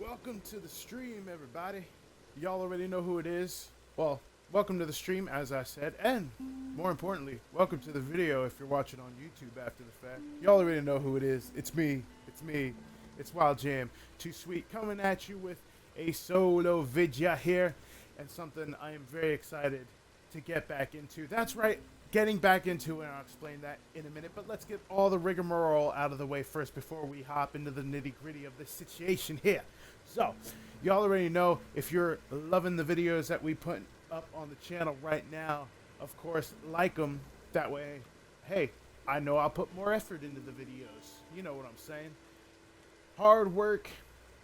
Welcome to the stream, everybody. Y'all already know who it is. Well, welcome to the stream, as I said, and more importantly, welcome to the video if you're watching on YouTube after the fact. Y'all already know who it is. It's me. It's me. It's Wild Jam. Too Sweet coming at you with a solo video here, and something I am very excited to get back into. That's right, getting back into it, and I'll explain that in a minute, but let's get all the rigmarole out of the way first before we hop into the nitty-gritty of the situation here. So, y'all already know, if you're loving the videos that we put up on the channel right now, of course, like them. That way, hey, I know I'll put more effort into the videos. You know what I'm saying? Hard work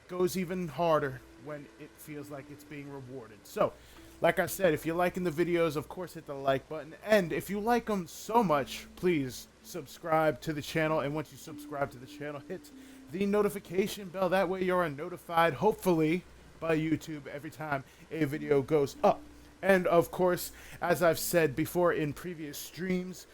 goes even harder when it feels like it's being rewarded. So, like I said, if you're liking the videos, of course hit the like button. And if you like them so much, please subscribe to the channel. And once you subscribe to the channel, hit the notification bell. That way you're notified, hopefully, by YouTube every time a video goes up. And of course, as I've said before in previous streams,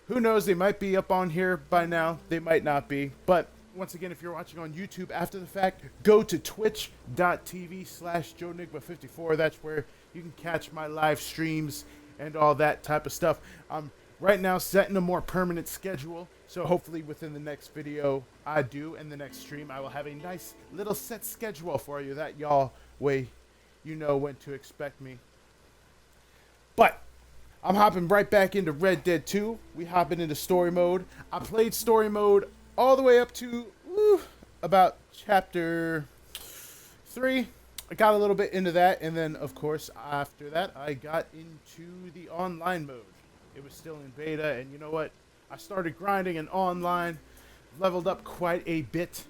who knows, they might be up on here by now. They might not be. But once again, if you're watching on YouTube after the fact, go to twitch.tv/JoeNigma54. That's where you can catch my live streams and all that type of stuff. I'm right now setting a more permanent schedule, so hopefully within the next video I do and the next stream, I will have a nice little set schedule for you that y'all way you know when to expect me. But I'm hopping right back into Red Dead 2. We hopping into story mode. I played story mode all the way up to about chapter 3. I got a little bit into that, and then, of course, after that, I got into the online mode. It was still in beta, and you know what? I started grinding in online, leveled up quite a bit,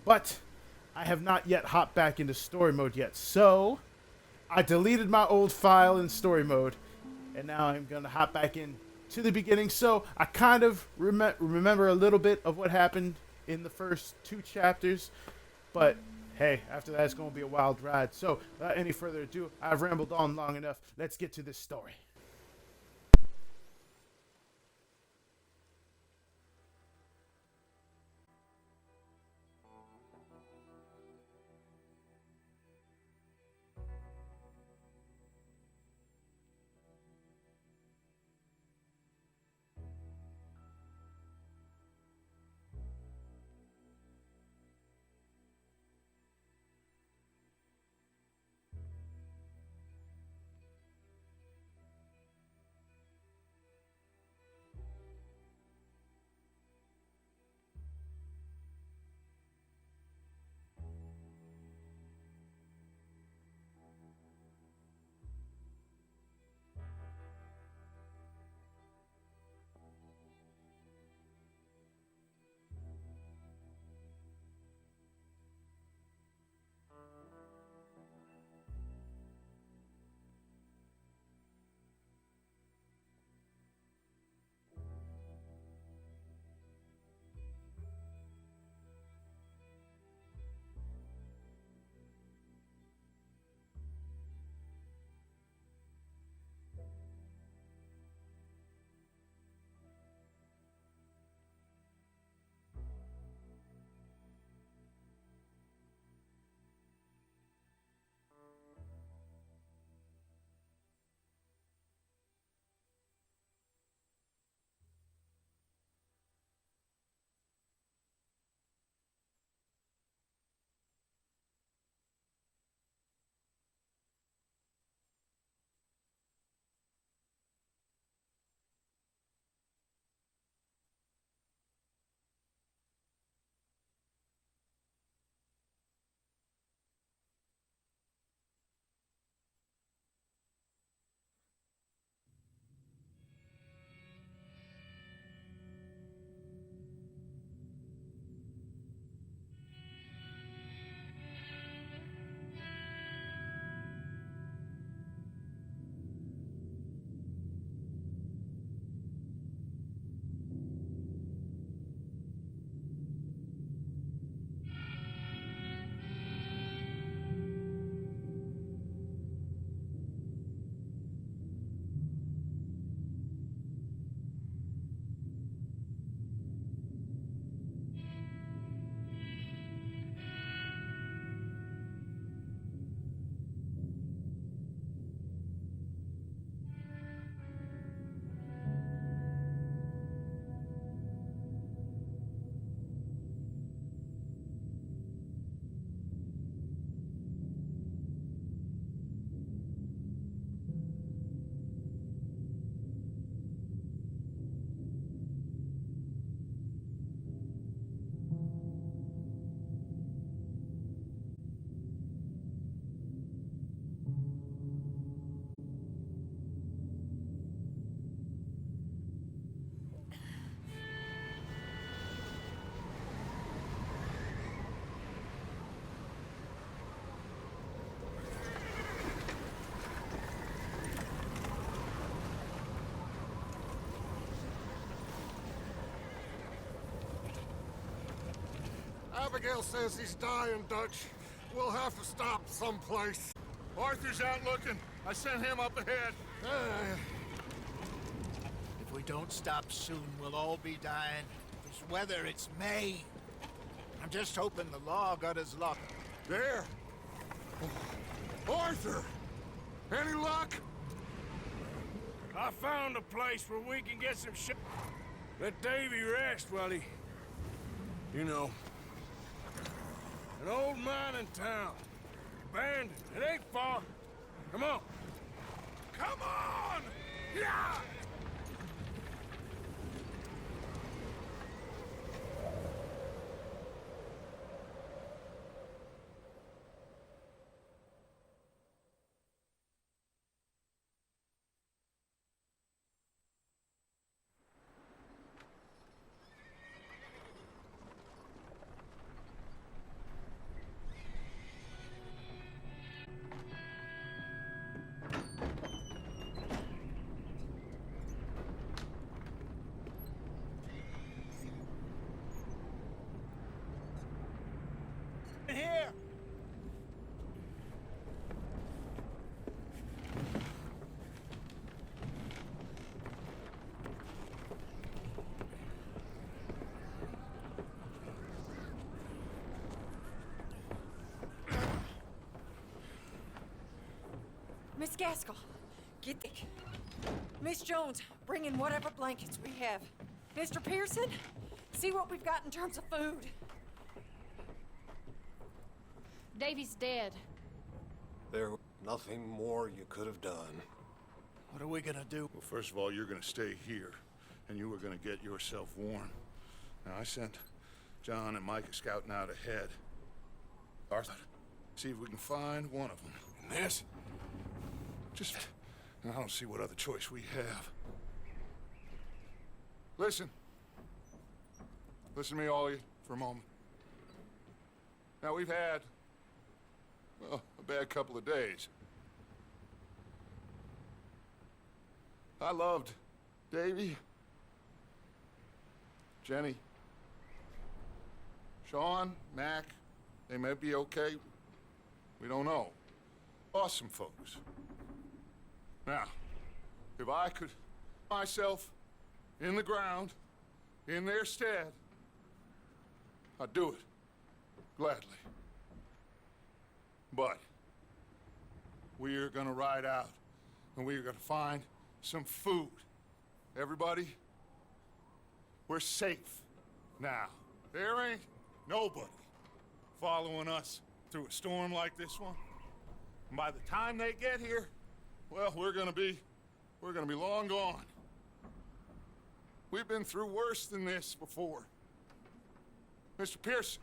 but I have not yet hopped back into story mode yet. So, I deleted my old file in story mode, and now I'm going to hop back in to the beginning. So, I kind of remember a little bit of what happened in the first 2 chapters, but hey, after that, it's going to be a wild ride. So, without any further ado, I've rambled on long enough. Let's get to this story. Abigail says he's dying, Dutch. We'll have to stop someplace. Arthur's out looking. I sent him up ahead. If we don't stop soon, we'll all be dying. This weather, it's May. I'm just hoping the law got his luck. There. Arthur! Any luck? I found a place where we can get some shit. Let Davy rest while he... You know. An old mining town. Abandoned. It ain't far. Come on. Come on! Yeah! Here! Miss Gaskell, get the... Miss Jones, bring in whatever blankets we have. Mr. Pearson, see what we've got in terms of food. Davy's dead. There was nothing more you could have done. What are we gonna do? Well, first of all, you're gonna stay here, and you were gonna get yourself warm. Now, I sent John and Micah scouting out ahead. Arthur, see if we can find one of them. And this? Just... I don't see what other choice we have. Listen. Listen to me, all of you, for a moment. Now, we've had... well, a bad couple of days. I loved Davy, Jenny, Sean, Mac. They may be okay. We don't know. Awesome folks. Now, if I could put myself in the ground, in their stead, I'd do it. Gladly. But we are gonna ride out, and we are gonna find some food. Everybody, we're safe now. There ain't nobody following us through a storm like this one. And by the time they get here, well, we're gonna be long gone. We've been through worse than this before. Mr. Pearson,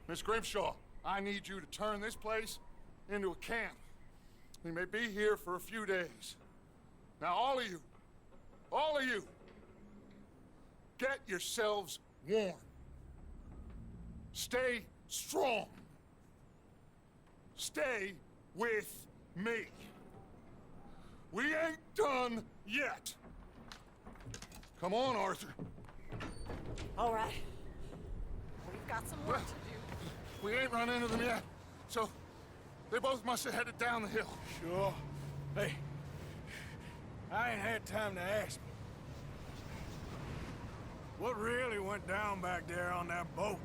Miss Grimshaw, I need you to turn this place into a camp. We may be here for a few days. Now, all of you, get yourselves warm. Stay strong. Stay with me. We ain't done yet. Come on, Arthur. All right. We've got some work to do. We ain't run into them yet, so they both must have headed down the hill. Sure. Hey, I ain't had time to ask. What really went down back there on that boat?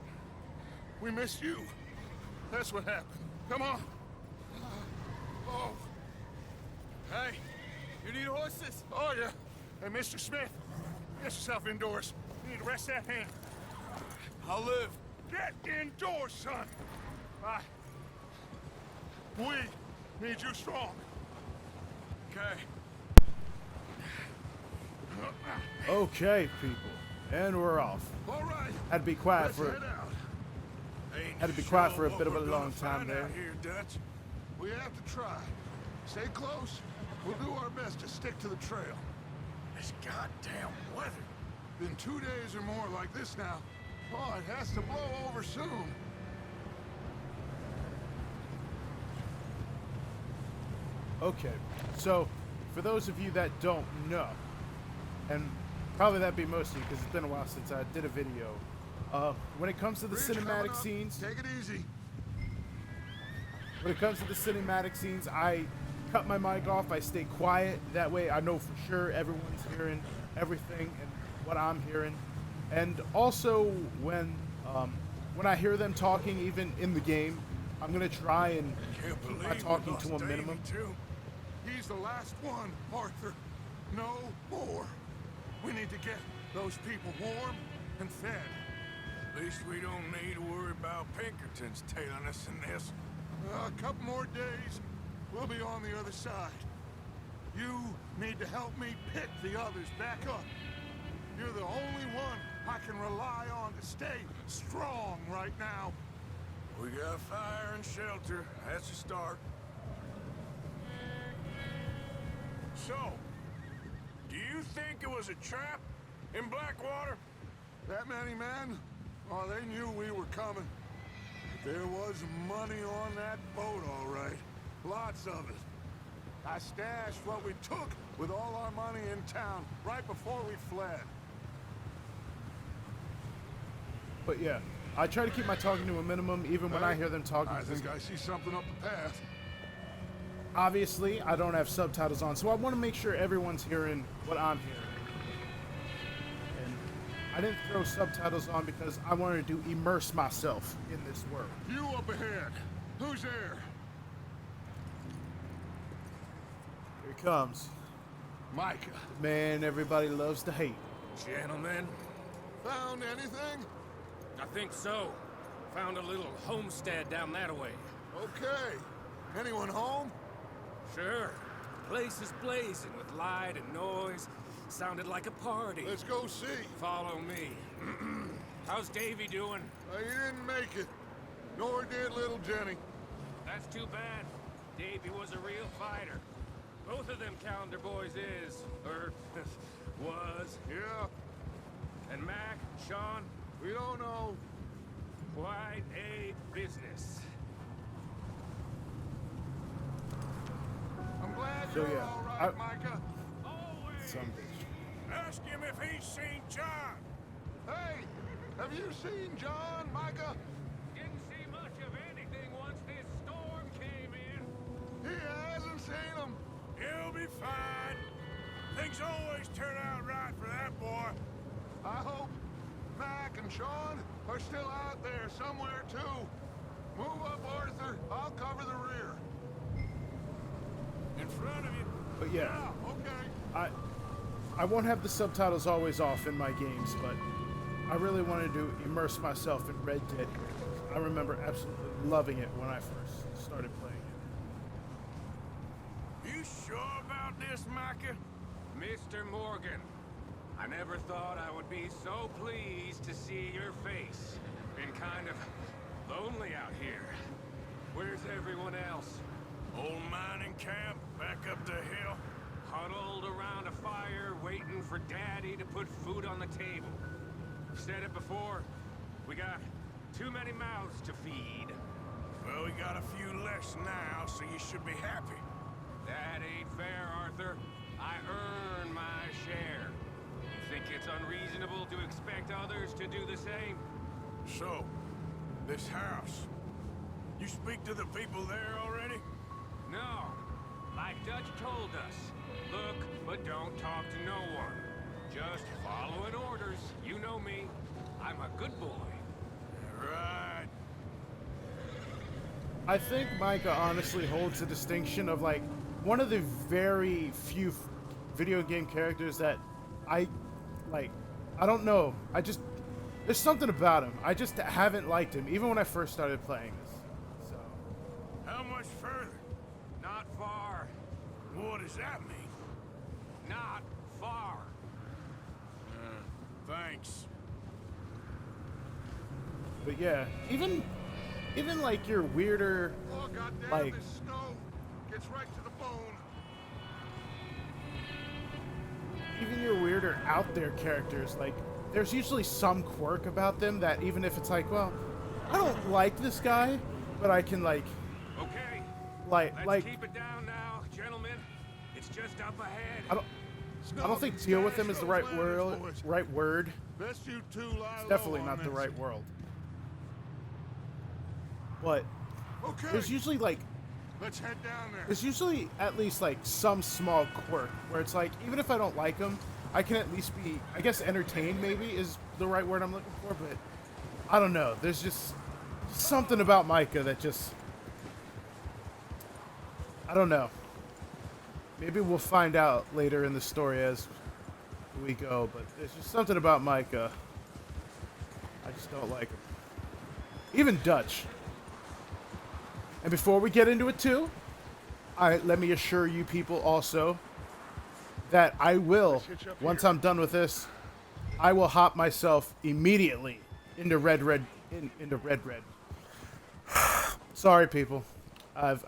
We missed you. That's what happened. Come on. Oh. Hey, you need horses? Oh, yeah. Hey, Mr. Smith, get yourself indoors. You need to rest that hand. I'll live. Get indoors, son. We need you strong. Okay. Okay, people. And we're off. All right. Had to be quiet Let's for head out. Ain't Had to be sure quiet for a what bit of a we're long gonna time find there. out here, Dutch. We have to try. Stay close. We'll do our best to stick to the trail. This goddamn weather. Been 2 days or more like this now. Oh, it has to blow over soon. Okay, so for those of you that don't know, and probably that'd be most of you because it's been a while since I did a video When it comes to the Bridge coming cinematic up. scenes, Take it easy. when it comes to the cinematic scenes, I cut my mic off. I stay quiet. That way, I know for sure everyone's hearing everything and what I'm hearing. And also, when I hear them talking, even in the game, I'm gonna try and Can't keep believe my talking we to a lost Davey, minimum. too. He's the last one, Arthur. No more. We need to get those people warm and fed. At least we don't need to worry about Pinkertons tailing us in this. A couple more days, we'll be on the other side. You need to help me pick the others back up. You're the only one I can rely on to stay strong right now. We got fire and shelter. That's a start. So, do you think it was a trap in Blackwater? That many men? Oh, they knew we were coming. But there was money on that boat, all right. Lots of it. I stashed what we took with all our money in town right before we fled. But yeah, I try to keep my talking to a minimum, even when I hear them talking. I think I see something up the path. Obviously, I don't have subtitles on, so I want to make sure everyone's hearing what I'm hearing. And I didn't throw subtitles on because I wanted to immerse myself in this world. You up ahead. Who's there? Here it comes. Micah. The man everybody loves to hate. Gentlemen, Found anything? I think so. Found a little homestead down that way. Okay. Anyone home? Sure. Place is blazing with light and noise. Sounded like a party. Let's go see. Follow me. How's Davy doing? He didn't make it. Nor did little Jenny. That's too bad. Davy was a real fighter. Both of them Calendar boys is, or was. Yeah, And Mac, Sean, we don't know. quite a business. I'm glad So, you're yeah, all right, Micah. Always. Some bitch. Ask him if he's seen John. Hey, have you seen John, Micah? Didn't see much of anything once this storm came in. He hasn't seen him. He'll be fine. Things always turn out right for that boy. I hope Mac and Sean are still out there somewhere, too. Move up, Arthur. I'll cover the rear. In front of you. But yeah, Yeah, okay. I won't have the subtitles always off in my games, but I really wanted to immerse myself in Red Dead here. I remember absolutely loving it when I first started playing it. You sure about this, Micah? Mr. Morgan, I never thought I would be so pleased to see your face. Been kind of lonely out here. Where's everyone else? Old mining camp back up the hill. Huddled around a fire, waiting for Daddy to put food on the table. Said it before, we got too many mouths to feed. Well, we got a few less now, so you should be happy. That ain't fair, Arthur. I earn my share. You think it's unreasonable to expect others to do the same? So, this house. You speak to the people there already? No. Like Dutch told us, look, but don't talk to no one. Just following orders. You know me. I'm a good boy. Right. I think Micah honestly holds the distinction of like one of the very few video game characters that I like. I don't know. There's something about him. I just haven't liked him even when I first started playing this. So How much further? Not far. What does that mean? Not far. Thanks. but yeah, even like your weirder Oh, goddamn, like this snow gets right to the bone. even your weirder out there characters, like there's usually some quirk about them that even if it's like, well, I don't like this guy, but I can like Okay. Let's like keep it down now, gentlemen. It's just up ahead. I don't I don't think deal with him is the right word. Best you two lie It's definitely low not on the this. right world. But Okay, there's usually like let's head down there. there's usually at least like some small quirk where it's like even if I don't like him, I can at least be, I guess, entertained. Maybe is the right word I'm looking for, but I don't know. There's just something about Micah that just, I don't know. Maybe we'll find out later in the story as we go, but there's just something about Micah. I just don't like him. Even Dutch. And before we get into it too, let me assure you people also that I will, once I'm done with this, I will hop myself immediately into Red. Sorry, people. I've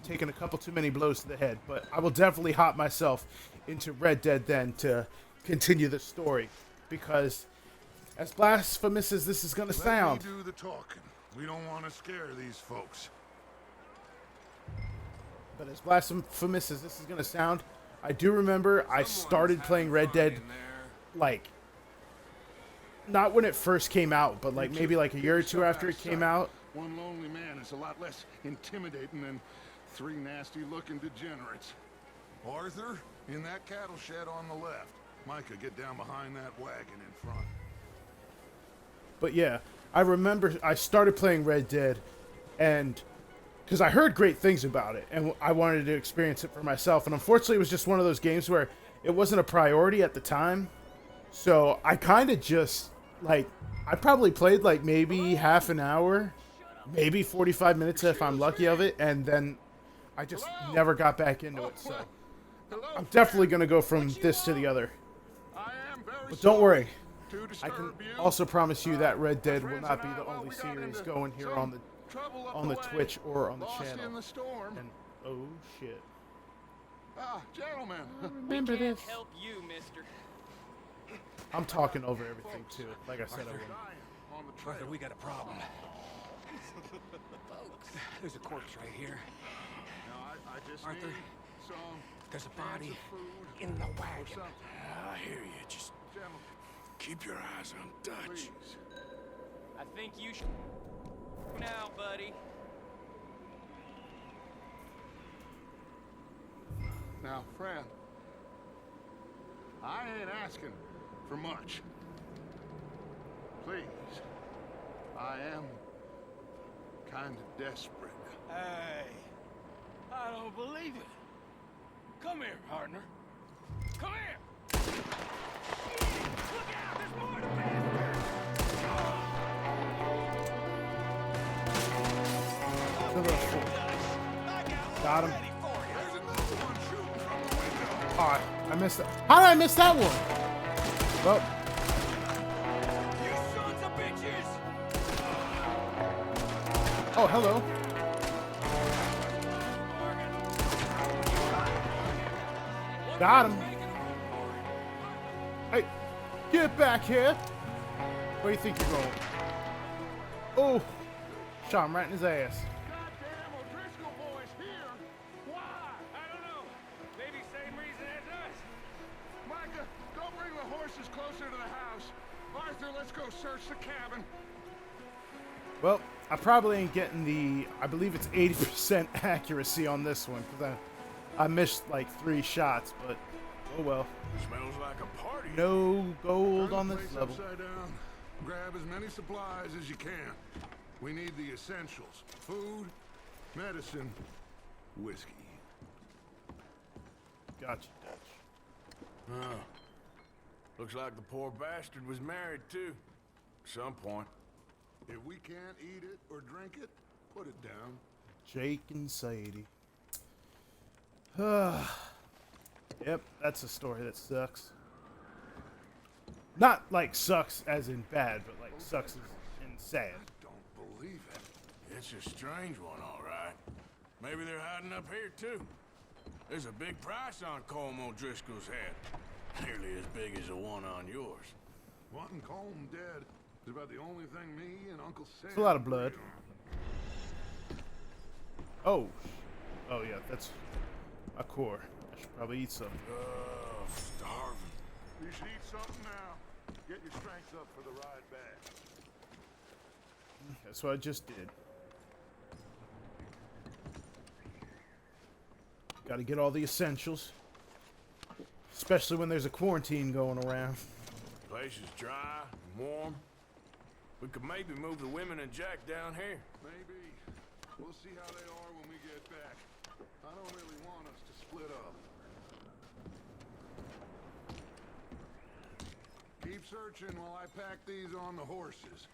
taken a couple too many blows to the head, but I will definitely hop myself into Red Dead then to continue the story, because as blasphemous as this is going to sound, Let me do the talking. We don't want to scare these folks. but as blasphemous as this is going to sound, I do remember I started playing Red Dead, like, not when it first came out, but like maybe like a year or two after it came out. One lonely man is a lot less intimidating than three nasty-looking degenerates. Arthur, in that cattle shed on the left. Micah, get down behind that wagon in front. But yeah, I remember I started playing Red Dead, and because I heard great things about it, and I wanted to experience it for myself. And unfortunately, it was just one of those games where it wasn't a priority at the time. So I kind of just, like, I probably played like maybe half an hour, maybe 45 minutes if I'm lucky of it, and then I just never got back into it. So I'm definitely going to go from this to the other. But don't worry, I can also promise you that Red Dead will not be the only series going here on the Twitch or on the channel. And oh shit. Ah, gentlemen. Remember this. Help you, mister. I'm talking over everything too, like I said I would. On the trail. Arthur, we got a problem. There's a corpse right here. Now, I just Arthur, need some there's a body cans of food in the or wagon. something. I hear you. Just Gentlemen, keep your eyes on Dutch. please. I think you should now, buddy. Now, friend, I ain't asking for much. Please, I am kind of desperate. Hey, I don't believe it. Come here, partner. Come here. Look out, there's more to Got him. There's another one shooting from the window. Oh, I missed that. How did I miss that one? Well, You sons of bitches! oh, hello. Got him. Hey, get back here. Where do you think you're going? Oh, shot him right in his ass. Goddamn O'Driscoll boys here. Why? I don't know. Maybe same reason as us. Micah, go bring the horses closer to the house. Arthur, let's go search the cabin. Well, I probably ain't getting the, I believe it's 80% accuracy on this one, because I missed like 3 shots, but oh well. Smells like a party. No gold Turn on the this place level. upside down. Grab as many supplies as you can. We need the essentials. Food, medicine, whiskey. Gotcha, Dutch. Oh. Looks like the poor bastard was married too. At some point. If we can't eat it or drink it, put it down. Jake and Sadie. Yep, that's a story that sucks. Not like sucks as in bad, but like sucks as in sad. Don't believe it. It's a strange one, all right. Maybe they're hiding up here too. There's a big price on Colm O'Driscoll's head. Nearly as big as the one on yours. Wanting Colm dead is about the only thing me and Uncle Sam. It's a lot of blood. Oh. Oh yeah, that's a core. I should probably eat some. Oh, starving. You should eat something now. Get your strength up for the ride back. That's what I just did. Got to get all the essentials. Especially when there's a quarantine going around. Place is dry and warm. We could maybe move the women and Jack down here. Maybe. We'll see how they are when we get back. I don't really want us to split up. Keep searching while I pack these on the horses.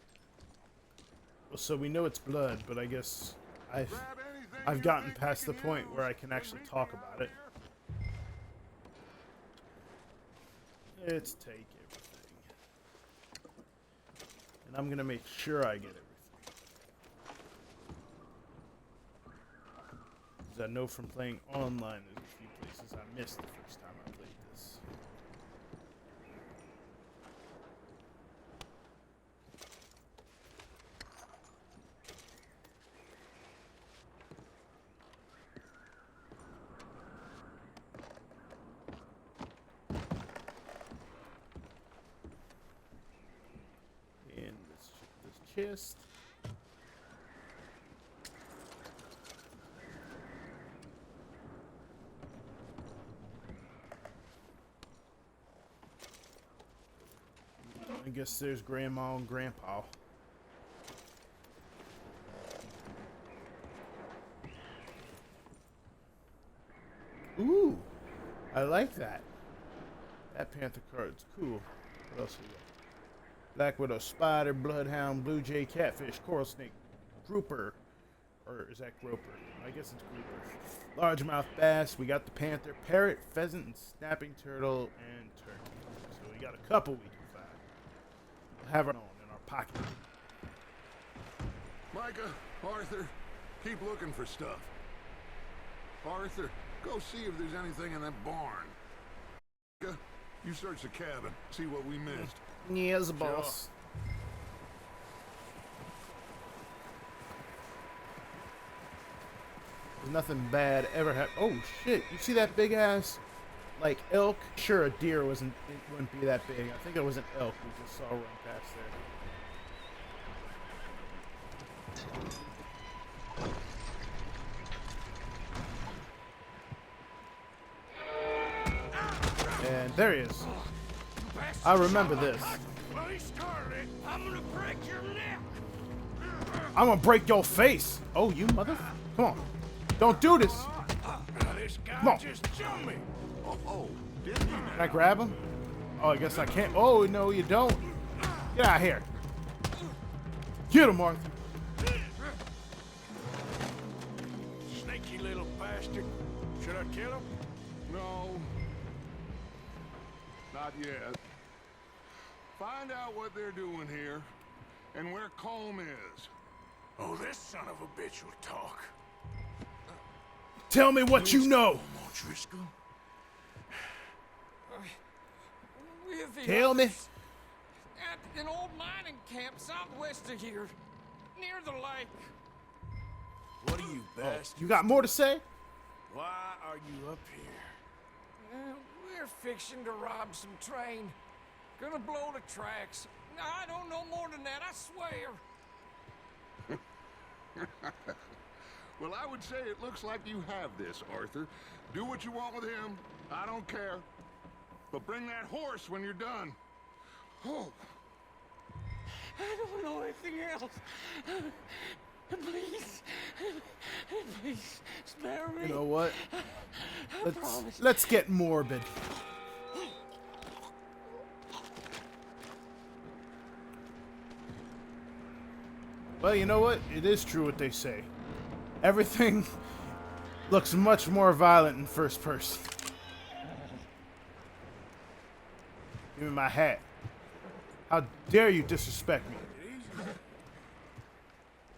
Well, so we know it's blood, but I guess Grab anything I've you gotten think past we the can point use where I can and actually meet me talk out about it. here. Let's take everything. And I'm gonna make sure I get everything. Because I know from playing online there's a few places I missed the first time I played this. And this chest. I guess there's Grandma and Grandpa. Ooh, I like that. That Panther card's cool. What else we got? Black Widow, Spider, Bloodhound, Blue Jay, Catfish, Coral Snake, Grouper. Or is that Groper? I guess it's Grouper. Largemouth Bass. We got the Panther, Parrot, Pheasant, and Snapping Turtle, and Turkey. So we got a couple we can find. We'll have our own in our pocket. Micah, Arthur, keep looking for stuff. Arthur, go see if there's anything in that barn. Micah, you search the cabin, see what we missed. Yes, boss. There's nothing bad ever happened. Oh shit! You see that big ass, like elk? Sure, a deer wasn't. It wouldn't be that big. I think it was an elk we just saw run past there. And there he is. I remember this. I'm gonna break your neck. I'm gonna break your face. Oh, you mother! Come on! Don't do this! This guy Come on. just jumped me. Can I grab him? Oh, I guess I can't. Oh, no, you don't. Get out of here. Get him, Arthur. Sneaky little bastard. Should I kill him? No. Not yet. Find out what they're doing here, and where Colm is. Oh, this son of a bitch will talk. Tell me what you know. Driscoll? We're the Tell me. others at an old mining camp southwest of here, near the lake. What are you, bastard? You got more to say? Why are you up here? We're fixing to rob some train. Gonna blow the tracks. I don't know more than that, I swear. Well, I would say it looks like you have this, Arthur. Do what you want with him. I don't care. But bring that horse when you're done. Oh. I don't know anything else. Please. Please, spare me. You know what? I promise. Let's get morbid. Well, you know what? It is true what they say. Everything looks much more violent in first person. Give me my hat. How dare you disrespect me?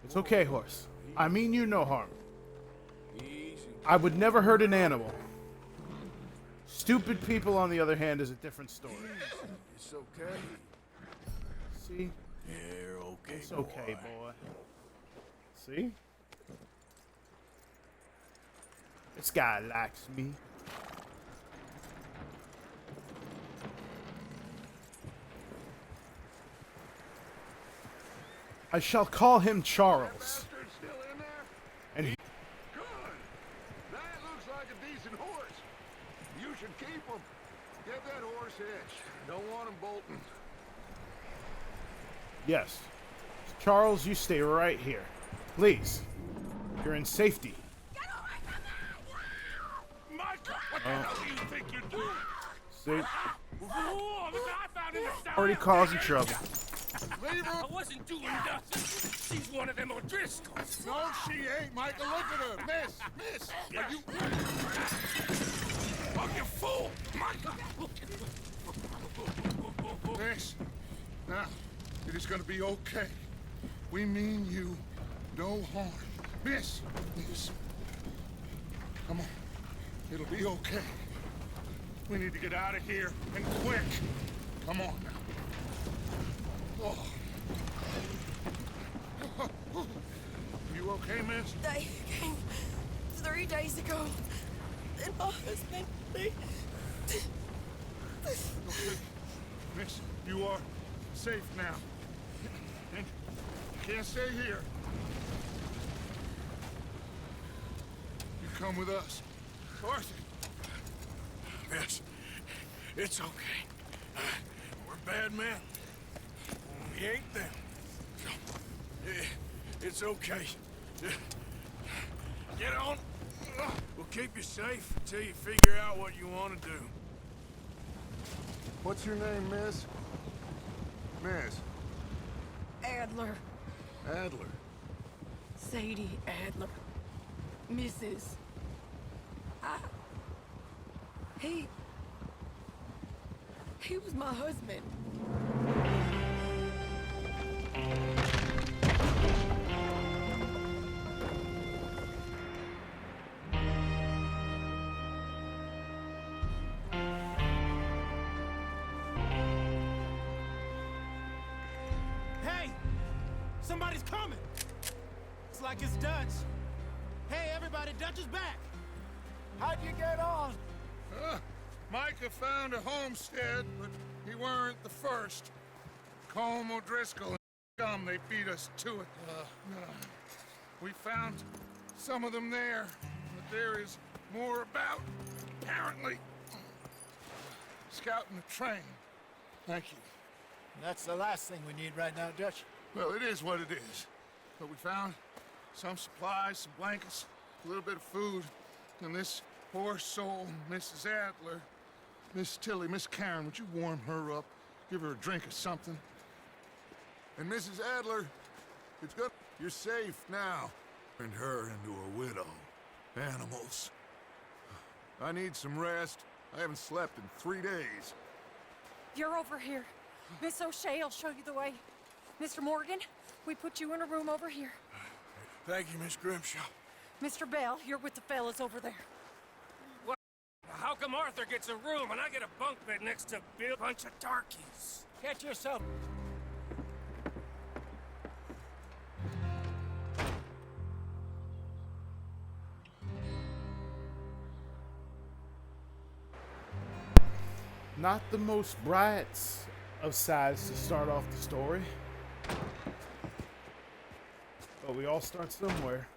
It's okay, horse. I mean you no harm. I would never hurt an animal. Stupid people, on the other hand, is a different story. It's okay. See? You're okay, It's okay, boy. See? This guy likes me. I shall call him That Charles. bastard still in there? And he, Good. That looks like a decent horse. You should keep him. Get that horse hitched. Don't want him bolting. yes. Charles, you stay right here. Please. You're in safety. Micah, what the hell do you think you're doing? See? Whoa, look what I found in the side. Already causing trouble. Leave her. I wasn't doing nothing. She's one of them O'Driscolls. No, she ain't, Micah. Look at her. Miss, are you... Oh, you fool! Micah! Miss, now, it is gonna be okay. We mean you no harm. Miss, come on. It'll be okay. We need to get out of here, and quick. Come on now. Oh. You okay, miss? They came 3 days ago. And my husband, Okay. Miss, you are safe now. And you can't stay here. You come with us. Arthur. Miss, it's okay. We're bad men. We ain't them. It's okay. Get on. We'll keep you safe until you figure out what you want to do. What's your name, miss? Miss Adler, Adler. Sadie Adler, Mrs. He was my husband. Hey! Somebody's coming! It's like it's Dutch. Hey, everybody, Dutch is back! How'd you get on? Micah found a homestead, but he weren't the first. Colm O'Driscoll and scum, they beat us to it. We found some of them there, but there is more about, apparently. Scouting the train. Thank you. That's the last thing we need right now, Dutch. Well, it is what it is. But we found some supplies, some blankets, a little bit of food, and this poor soul, Mrs. Adler, Miss Tilly, Miss Karen, would you warm her up? Give her a drink or something? And Mrs. Adler, it's good. You're safe now. Turned her into a widow. Animals. I need some rest. I haven't slept in 3 days. You're over here. Miss O'Shea will show you the way. Mr. Morgan, we put you in a room over here. Thank you, Miss Grimshaw. Mr. Bell, you're with the fellas over there. How come Arthur gets a room and I get a bunk bed next to Bill? Bunch of darkies. Get yourself... Not the most bright of sides to start off the story. But we all start somewhere.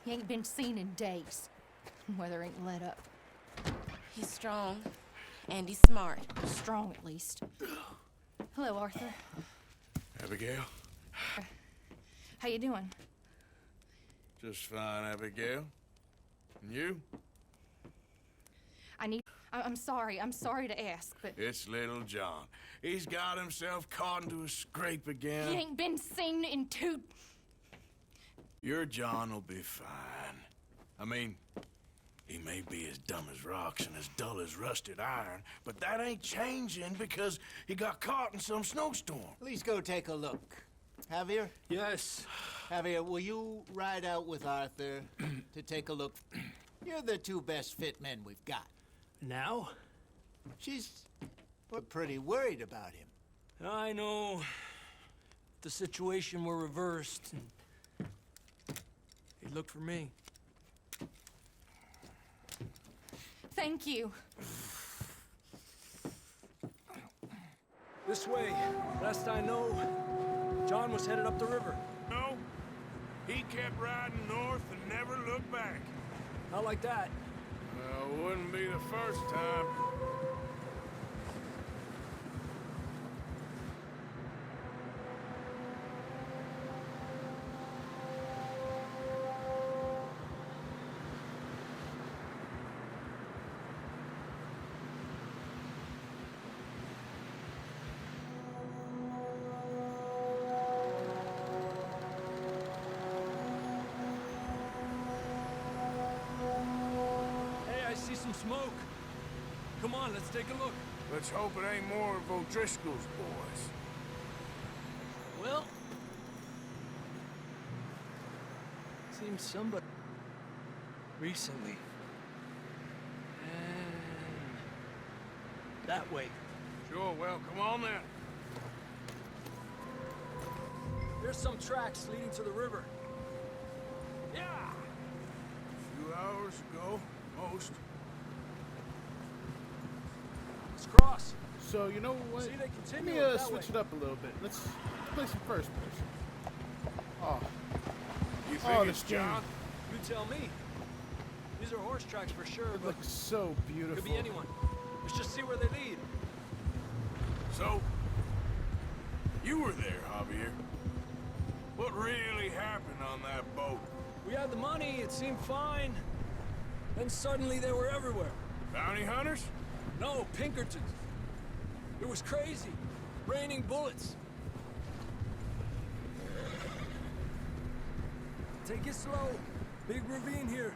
He ain't been seen in days. Weather ain't let up. He's strong, and he's smart. Strong, at least. Hello, Arthur. Abigail? How you doing? Just fine, Abigail. And you? I'm sorry to ask, but... It's little John. He's got himself caught into a scrape again. He ain't been seen in 2... Your John will be fine. I mean, he may be as dumb as rocks and as dull as rusted iron, but that ain't changing because he got caught in some snowstorm. Please go take a look. Javier? Yes. Javier, will you ride out with Arthur to take a look? You're the 2 best fit men we've got. Now? We're pretty worried about him. I know. The situation were reversed. And he looked for me. Thank you. This way. Last I know, John was headed up the river. He kept riding north and never looked back. Not like that. Well, wouldn't be the first time. Hey, I see some smoke. Come on, let's take a look. Let's hope it ain't more of O'Driscoll's boys. Well, seems somebody recently. And that way. Sure, well, come on then. There's some tracks leading to the river. Yeah. A few hours ago, most. Let's cross. So you know what? See, they Let continue me that switch way. it up a little bit. Let's play some first person. Oh, You Oh, think the it's skin. John? You tell me. These are horse tracks for sure, it but looks so beautiful. could be anyone. Let's just see where they lead. So, you were there, Javier. What really happened on that boat? We had the money, it seemed fine. Then suddenly they were everywhere. Bounty hunters? No, Pinkertons. It was crazy. Raining bullets. Take it slow. Big ravine here.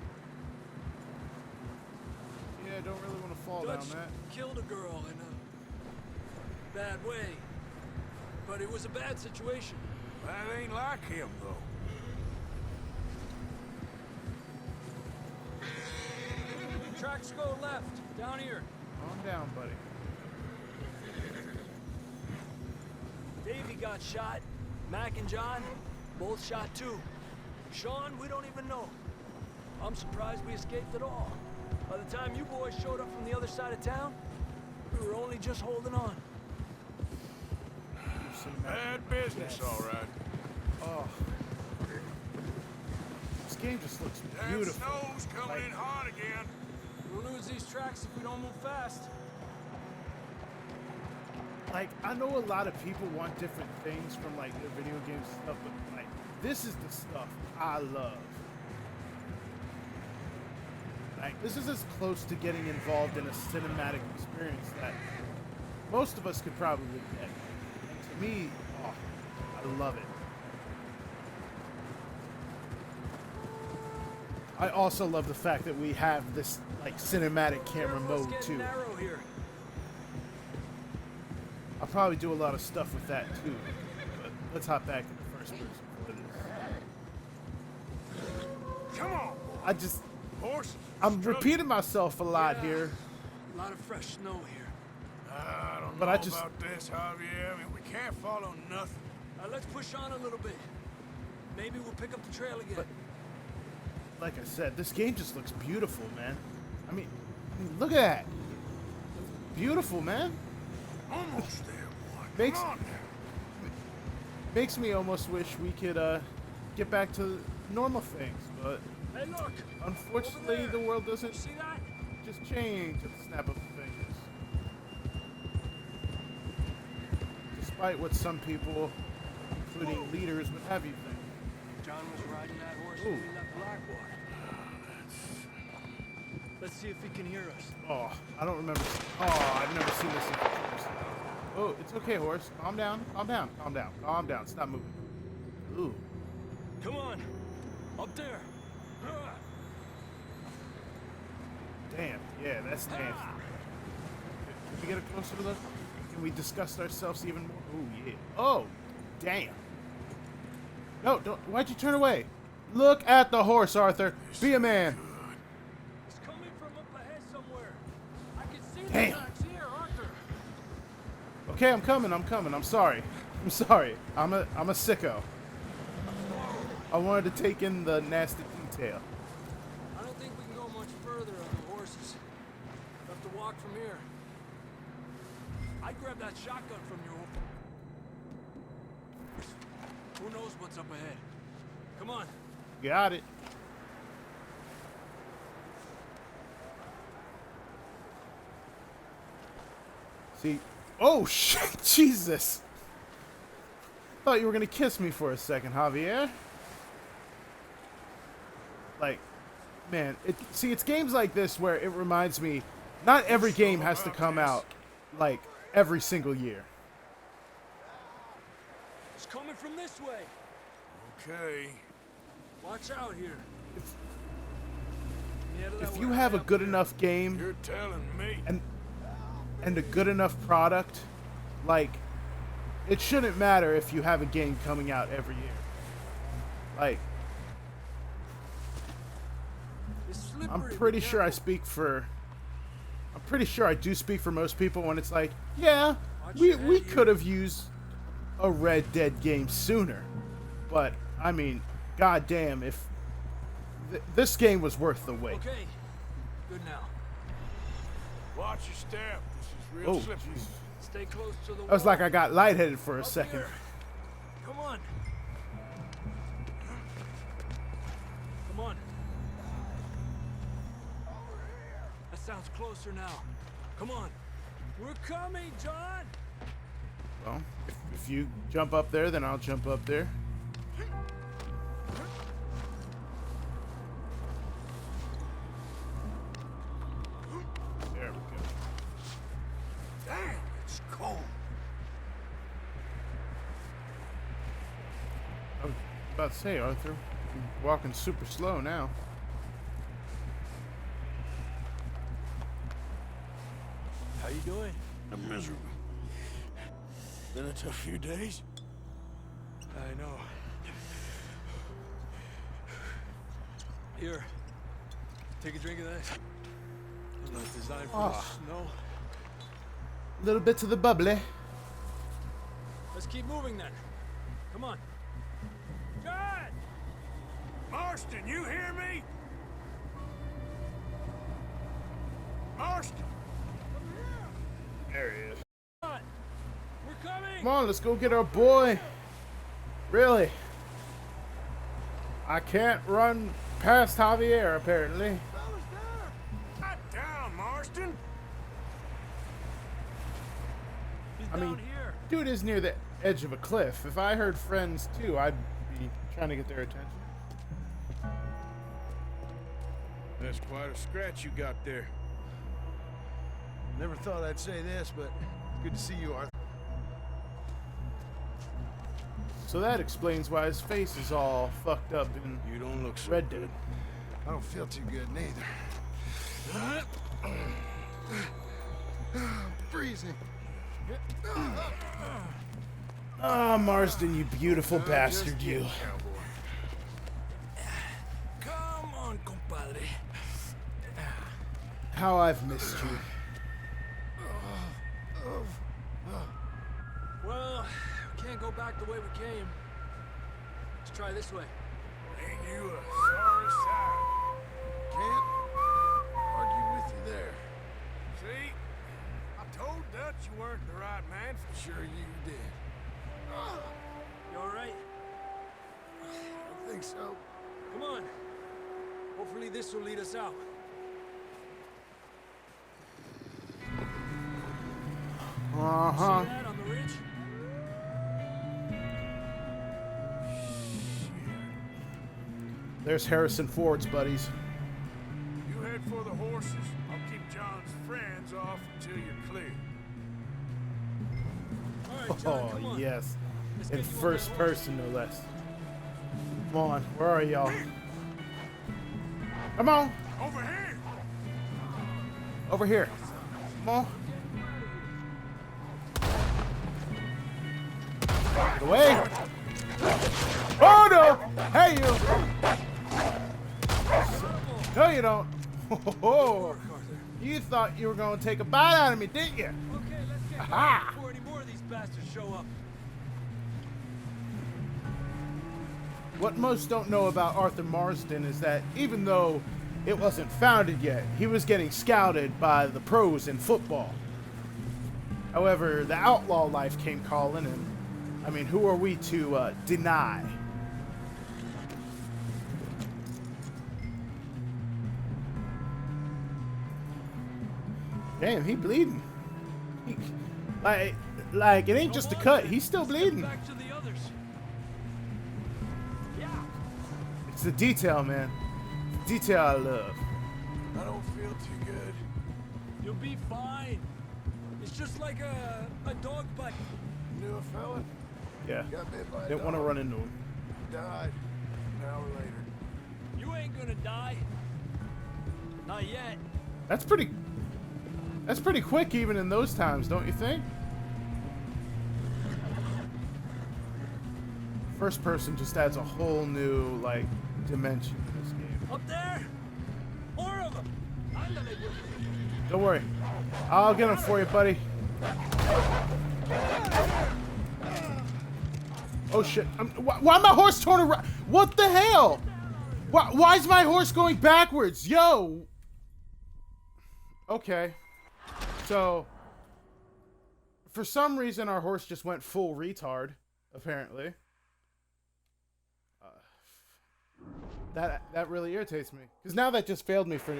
Yeah, I don't really want to fall Dutch down that. killed a girl in a bad way. But it was a bad situation. That ain't like him, though. Tracks go left, down here. Calm down, buddy. Davey got shot. Mac and John, both shot too. Sean, we don't even know. I'm surprised we escaped at all. By the time you boys showed up from the other side of town, we were only just holding on. Bad business, Yes. all right. Oh, this game just looks Damn beautiful. snow's coming in hot again. We'll lose these tracks if we don't move fast. Like, I know a lot of people want different things from like their video games and stuff, but like, this is the stuff I love. Like, this is as close to getting involved in a cinematic experience that most of us could probably get. And to me, oh, I love it. I also love the fact that we have this like cinematic camera Careful, mode it's too. getting narrow here. I'll probably do a lot of stuff with that too. But let's hop back into first person for this. Come on, I just, horses. I'm repeating myself a lot Yeah. here. A lot of fresh snow here. I don't But know I just- about this, Javier. I mean, we can't follow nothing. Let's push on a little bit. Maybe we'll pick up the trail again. But- Like I said, this game just looks beautiful, man. I mean, look at that. Beautiful, man. Almost there, boy. Makes- Come on now. Makes me almost wish we could get back to normal things, but Hey, look! unfortunately Over there. the world You doesn't see that? just change at the snap of the fingers. Despite what some people, including leaders, would have you think. John was riding that horse Ooh. when we left Blackwater. Let's see if he can hear us. Oh, I don't remember. Oh, I've never seen this in pictures. Oh, it's okay, horse. Calm down. Calm down. Calm down. Calm down. Stop moving. Ooh. Come on! Up there! Damn. Yeah, that's nasty. Can we get a closer look? Can we disgust ourselves even more? Ooh, yeah. Oh, damn. No, don't. Why'd you turn away? Look at the horse, Arthur. Be a man. It's coming from up ahead somewhere. I can see the Damn. tracks here, Arthur. Okay, I'm coming. I'm coming. I'm sorry. I'm sorry. I'm a sicko. I wanted to take in the nasty detail. I don't think we can go much further on the horses. We'll have to walk from here. I grabbed that shotgun from your horse. Who knows what's up ahead? Come on. Got it. See, oh shit, Jesus. Thought you were gonna kiss me for a second, Javier. Like, man, it's games like this where it reminds me, not every game has to come out, like, every single year. It's coming from this way. Okay. Watch out here. If you have a good enough game, You're telling me. and a good enough product, like, it shouldn't matter if you have a game coming out every year. Like, I'm pretty sure I do speak for most people when it's like, yeah, we could have used a Red Dead game sooner. But, I mean, goddamn, if this game was worth the wait. Okay, good now. Watch your step. This is real slippery. Stay close to the wall. I was like I got lightheaded for a second. Here. Come on. Come on. That sounds closer now. Come on. We're coming, John. Well, if you jump up there, then I'll jump up there. There we go. Damn, it's cold. I was about to say, Arthur, you're walking super slow now. How you doing? I'm miserable. Been a tough few days. I know. Here. Take a drink of that. I'm not designed for the snow. Little bits of the bubbly. Let's keep moving then. Come on. John! Marston, you hear me? Marston! There he is. Come on. We're coming! Come on, let's go get our boy. Really? I can't run past Javier, apparently. Got down, Marston! He's I mean, down here. dude is near the edge of a cliff. If I heard friends too, I'd be trying to get their attention. That's quite a scratch you got there. Never thought I'd say this, but good to see you, Arthur. So that explains why his face is all fucked up in You don't look so Red good. Dead. I don't feel too good neither. Freezing. Ah, Marsden, you beautiful bastard, you. Come on, compadre. How I've missed you. Well, we can't go back the way we came. Let's try this way. Ain't you a sorry sight? Can't argue with you there. See? I told Dutch you weren't the right man for Sure you did. You all right? I think so. Come on. Hopefully this will lead us out. Uh-huh. See that on the ridge? There's Harrison Ford's buddies. You head for the horses. I'll keep John's friends off until you're clear. All right, John, come Oh, on. yes. Let's In get you on first that horse. person, no less. Come on, where are y'all? Come on, Over here! over here. Come on. Get away. Oh, no. Hey, you. No, you don't. Oh, you thought you were going to take a bite out of me, didn't you? Okay, let's get Aha! going before any more of these bastards show up. What most don't know about Arthur Marsden is that even though it wasn't founded yet, he was getting scouted by the pros in football. However, the outlaw life came calling, and I mean, who are we to deny? Damn, he bleeding. He, like it ain't just a cut. He's still bleeding. Back to the others. Yeah. It's the detail, man. The detail I love. I don't feel too good. You'll be fine. It's just like a dog bite. Knew a fella? Yeah. Got bit by a Didn't want to dog. run into him. Died an hour later. You ain't gonna die. Not yet. That's pretty quick even in those times, don't you think? First person just adds a whole new like dimension to this game. Up there. More of them. Don't worry. I'll get them for you, buddy. Oh shit. Why my horse torn around? What the hell? Why is my horse going backwards? Yo. Okay. So, for some reason, our horse just went full retard, apparently. That really irritates me. Because now that just failed me for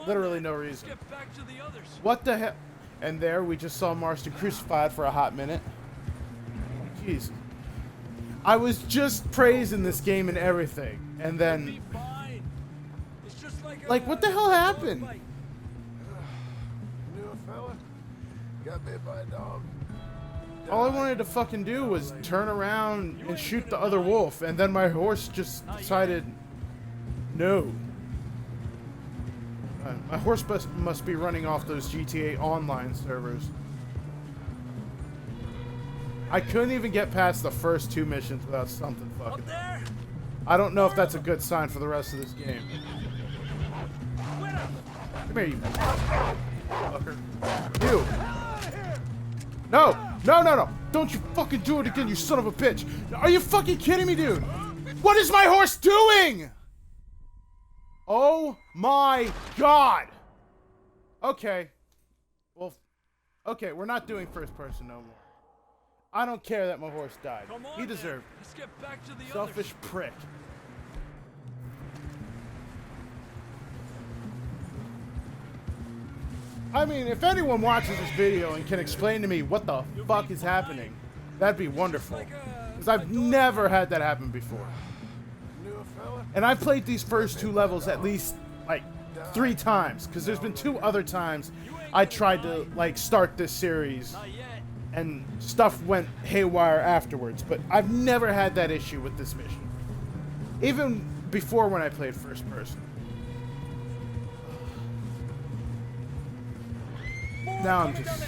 literally no reason. Let's get back to the others. What the hell? And there we just saw Marston crucified for a hot minute. Jeez. I was just praising this game and everything. And then... It's just like, what the hell happened? Knew a fella? Got bit by a dog. All I wanted to fucking do was turn around and shoot the other wolf. And then my horse just decided... No. My horse must be running off those GTA Online servers. I couldn't even get past the first 2 missions without something fucking. I don't know if that's a good sign for the rest of this game. Come here, you fucker. You. No! No, no, no! Don't you fucking do it again, you son of a bitch! Are you fucking kidding me, dude? What is my horse doing? Oh my god! Okay. Well, okay, we're not doing first person no more. I don't care that my horse died. He deserved it. Let's get back to the Selfish prick. I mean, if anyone watches this video and can explain to me what the fuck is happening, that'd be wonderful. Because I've never had that happen before. And I've played these first 2 levels at least, like, 3 times. Because there's been 2 other times I tried to, like, start this series. And stuff went haywire afterwards. But I've never had that issue with this mission. Even before when I played first person. Now I'm just...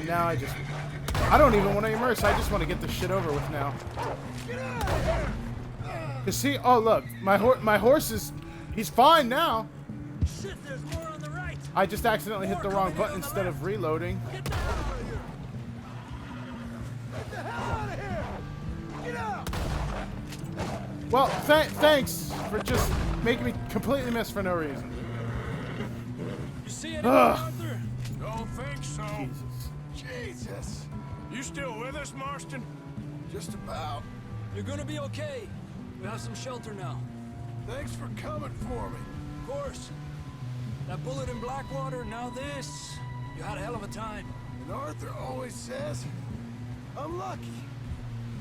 Now I don't even want to immerse. I just want to get this shit over with now. Cause see, oh look, my horse is, he's fine now. Shit, there's more on the right. I just accidentally hit the wrong button instead of reloading. Get the hell out of here. Get the hell out of here. Get out. Well, thanks for just making me completely miss for no reason. You see anything, Arthur? Don't think so. Jesus. Jesus. You still with us, Marston? Just about. You're gonna be okay. We have some shelter now. Thanks for coming for me. Of course. That bullet in Blackwater, now this. You had a hell of a time. And Arthur always says, I'm lucky.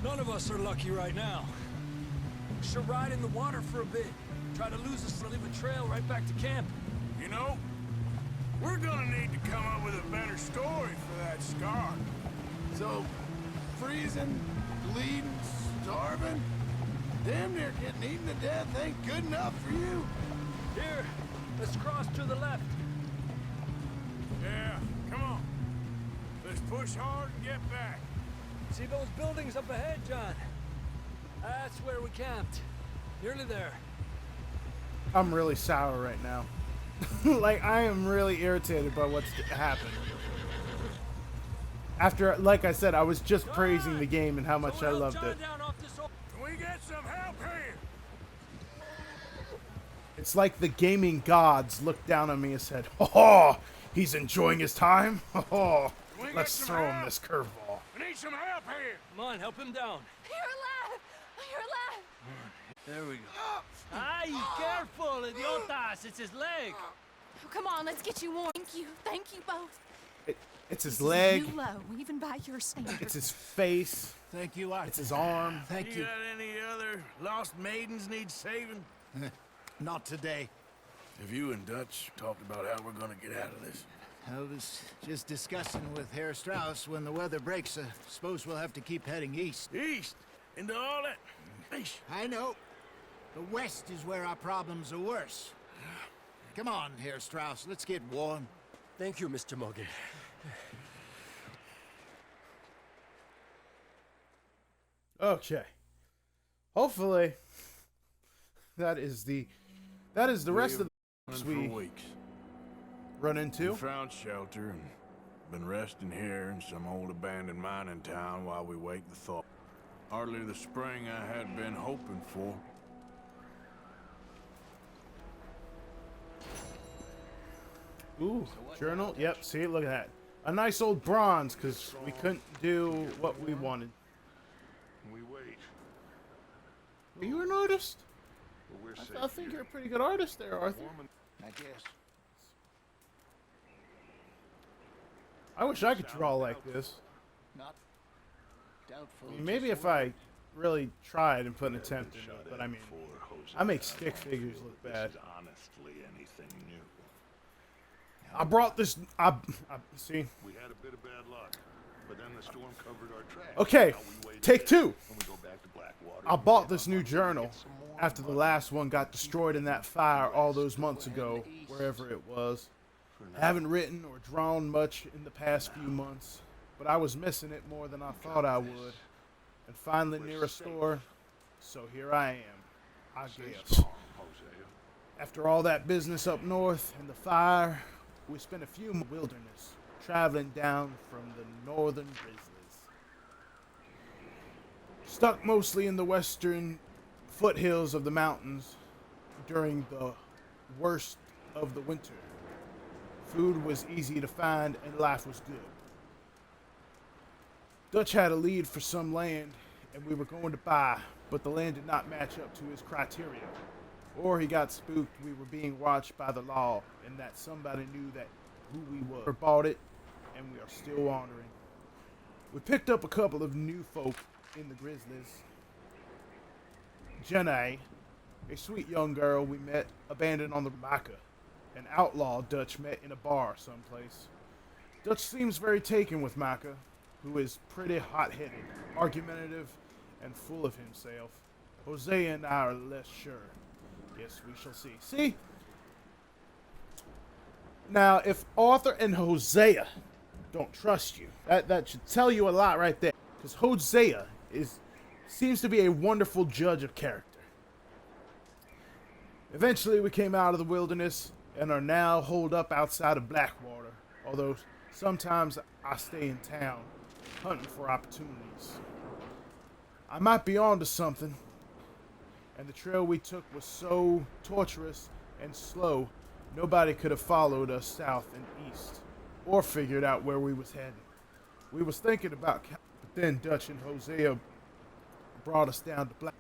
None of us are lucky right now. We should ride in the water for a bit. Try to lose us and leave a trail right back to camp. You know, we're gonna need to come up with a better story for that scar. So, freezing, bleeding, starving, damn near getting eaten to death ain't good enough for you. Here, let's cross to the left. Yeah, come on. Let's push hard and get back. See those buildings up ahead, John? That's where we camped. Nearly there. I'm really sour right now. Like, I am really irritated by what's happened. After, like I said, I was just praising the game and how much I loved it. Can we get some help here? It's like the gaming gods looked down on me and said, "Oh, he's enjoying his time. Oh, let's throw him this curveball." We need some help here. Come on, help him down. You're alive! You're alive! There we go. Ay, careful, idiotas! It's his leg. Oh, come on, let's get you warm. Thank you both. It's his This leg. is new low, even by your standards. It's his face. Thank you, Arthur. It's his arm. Thank You you. got any other lost maidens need saving? Not today. Have you and Dutch talked about how we're gonna get out of this? I was just discussing with Herr Strauss when the weather breaks. Suppose we'll have to keep heading east. East? Into all that? Eesh. I know. The west is where our problems are worse. Come on, Herr Strauss. Let's get warm. Thank you, Mr. Morgan. Okay. Hopefully, that is the rest of the For we weeks. run into. We found shelter and been resting here in some old abandoned mining town while we wait the thaw. Hardly the spring I had been hoping for. Ooh, journal. Yep. See, look at that. A nice old bronze, because we couldn't do what we wanted. We wait. Are you an artist? But we're safe I think here. you're a pretty good artist there, Arthur. Warm and I guess. I wish I could draw like this. Not doubtful. I mean, maybe if I really tried and put an attempt in it, but I mean, I make stick figures look bad. honestly anything new. I brought this. I see. We had a bit of bad luck, but then the storm covered our tracks. Okay, Now we wait take again, two. and we go back to Blackwater. I bought this new journal after the last one got destroyed in that fire all those months ago, wherever it was. I haven't written or drawn much in the past few months, but I was missing it more than I thought I would. And finally near a store, so here I am, I guess. Hosea. After all that business up north and the fire, we spent a few months in the wilderness, traveling down from the northern grizzlies. Stuck mostly in the western foothills of the mountains during the worst of the winter. Food was easy to find and life was good. Dutch had a lead for some land and we were going to buy, but the land did not match up to his criteria. Or he got spooked we were being watched by the law and that somebody knew that who we were. We bought it and we are still wandering. We picked up a couple of new folk in the Grizzlies. Jenna, a sweet young girl we met abandoned on the Micah. An outlaw Dutch met in a bar someplace. Dutch seems very taken with Micah, who is pretty hot-headed, argumentative, and full of himself. Hosea and I are less sure. Yes, we shall see. See? Now, if Arthur and Hosea don't trust you, that should tell you a lot right there. Because Hosea seems to be a wonderful judge of character. Eventually, we came out of the wilderness and are now holed up outside of Blackwater, although sometimes I stay in town, hunting for opportunities. I might be onto something, and the trail we took was so torturous and slow, nobody could have followed us south and east, or figured out where we was heading. We was thinking about, but then Dutch and Hosea brought us down to Black.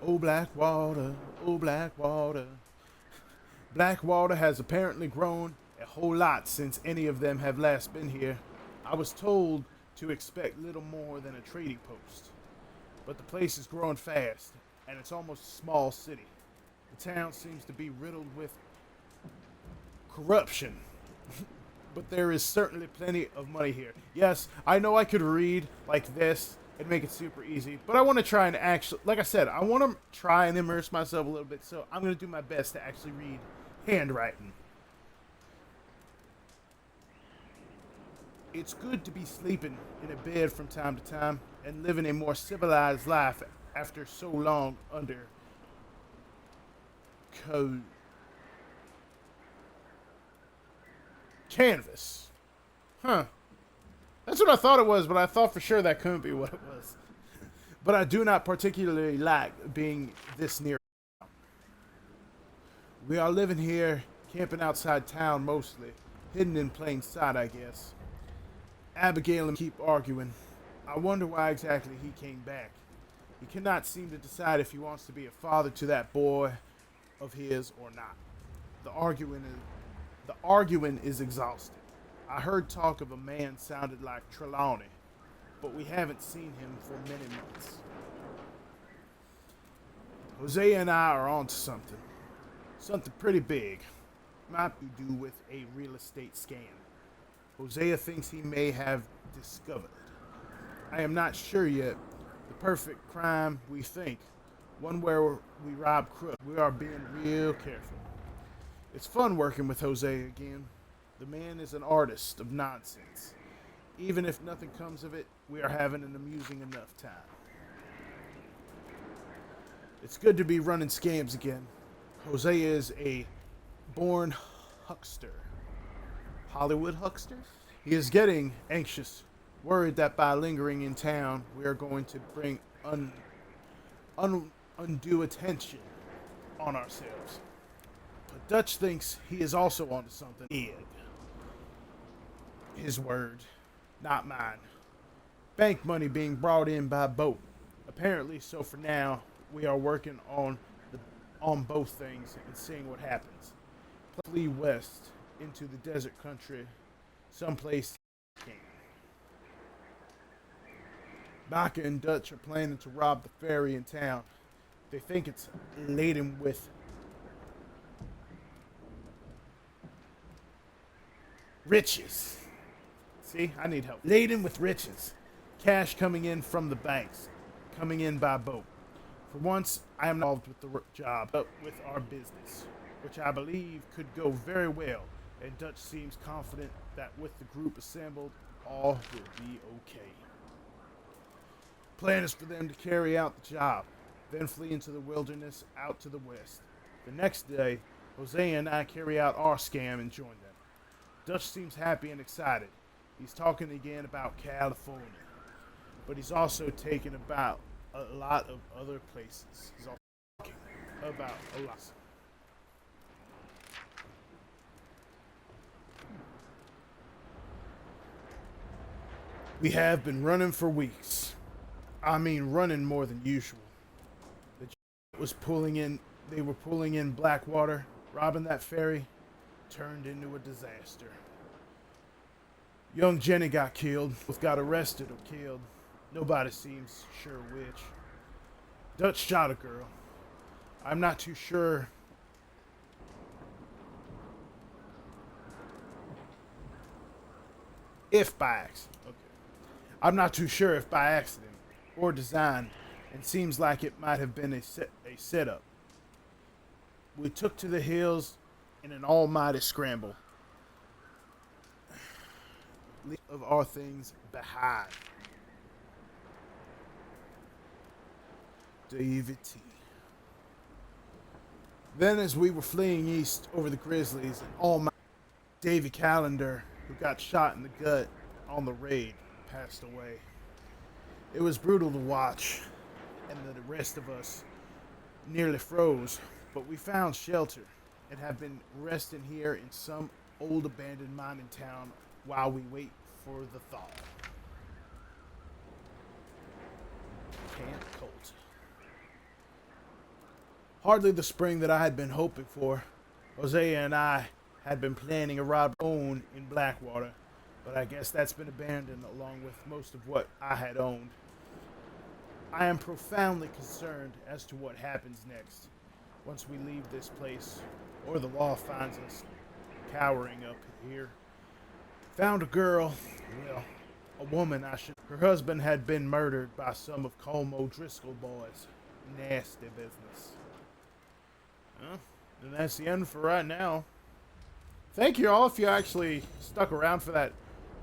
Oh, Blackwater, oh, Blackwater. Blackwater has apparently grown a whole lot since any of them have last been here. I was told to expect little more than a trading post. But the place is growing fast, and it's almost a small city. The town seems to be riddled with corruption. But there is certainly plenty of money here. Yes, I know I could read like this and make it super easy, but I want to try and actually, like I said, I want to try and immerse myself a little bit, so I'm going to do my best to actually read handwriting. It's good to be sleeping in a bed from time to time and living a more civilized life after so long under canvas. Huh. That's what I thought it was, but I thought for sure that couldn't be what it was. But I do not particularly like being this near. We are living here, camping outside town mostly, hidden in plain sight, I guess. Abigail and keep arguing. I wonder why exactly he came back. He cannot seem to decide if he wants to be a father to that boy of his or not. The arguing is exhausting. I heard talk of a man sounded like Trelawney, but we haven't seen him for many months. Hosea and I are onto something. Something pretty big. Might be due with a real estate scam. Hosea thinks he may have discovered it. I am not sure yet. The perfect crime, we think. One where we rob crooks. We are being real careful. It's fun working with Hosea again. The man is an artist of nonsense. Even if nothing comes of it, we are having an amusing enough time. It's good to be running scams again. Hosea is a born huckster. Hollywood huckster? He is getting anxious, worried that by lingering in town, we are going to bring undue attention on ourselves. But Dutch thinks he is also onto something big. His word, not mine. Bank money being brought in by boat. Apparently, so for now, we are working on both things and seeing what happens. Flee west into the desert country, someplace. Micah and Dutch are planning to rob the ferry in town. They think it's laden with riches. See, I need help. Laden with riches. Cash coming in from the banks, coming in by boat. For once, I am involved with the job, but with our business, which I believe could go very well, and Dutch seems confident that with the group assembled, all will be okay. Plan is for them to carry out the job, then flee into the wilderness out to the west. The next day, Hosea and I carry out our scam and join them. Dutch seems happy and excited. He's talking again about California, but he's also taking about a lot of other places. He's also talking about a lot. We have been running for weeks. I mean, running more than usual. The they were pulling in Blackwater, robbing that ferry, turned into a disaster. Young Jenny got killed, both got arrested or killed. Nobody seems sure which. Dutch shot a girl. I'm not too sure if by accident. Okay. I'm not too sure if by accident or design, and seems like it might have been a setup. We took to the hills in an almighty scramble. Of our things behind. David T. Then as we were fleeing east over the Grizzlies, and almighty Davy Callender, who got shot in the gut on the raid, passed away. It was brutal to watch, and the rest of us nearly froze, but we found shelter and have been resting here in some old abandoned mining town while we wait for the thaw. Camp Colt. Hardly the spring that I had been hoping for. Hosea and I had been planning a robbery in Blackwater, but I guess that's been abandoned along with most of what I had owned. I am profoundly concerned as to what happens next once we leave this place, or the law finds us cowering up here. Found a girl, well, a woman I should. Her husband had been murdered by some of Colm O'Driscoll boys. Nasty business. Well, and that's the end for right now. Thank you all if you actually stuck around for that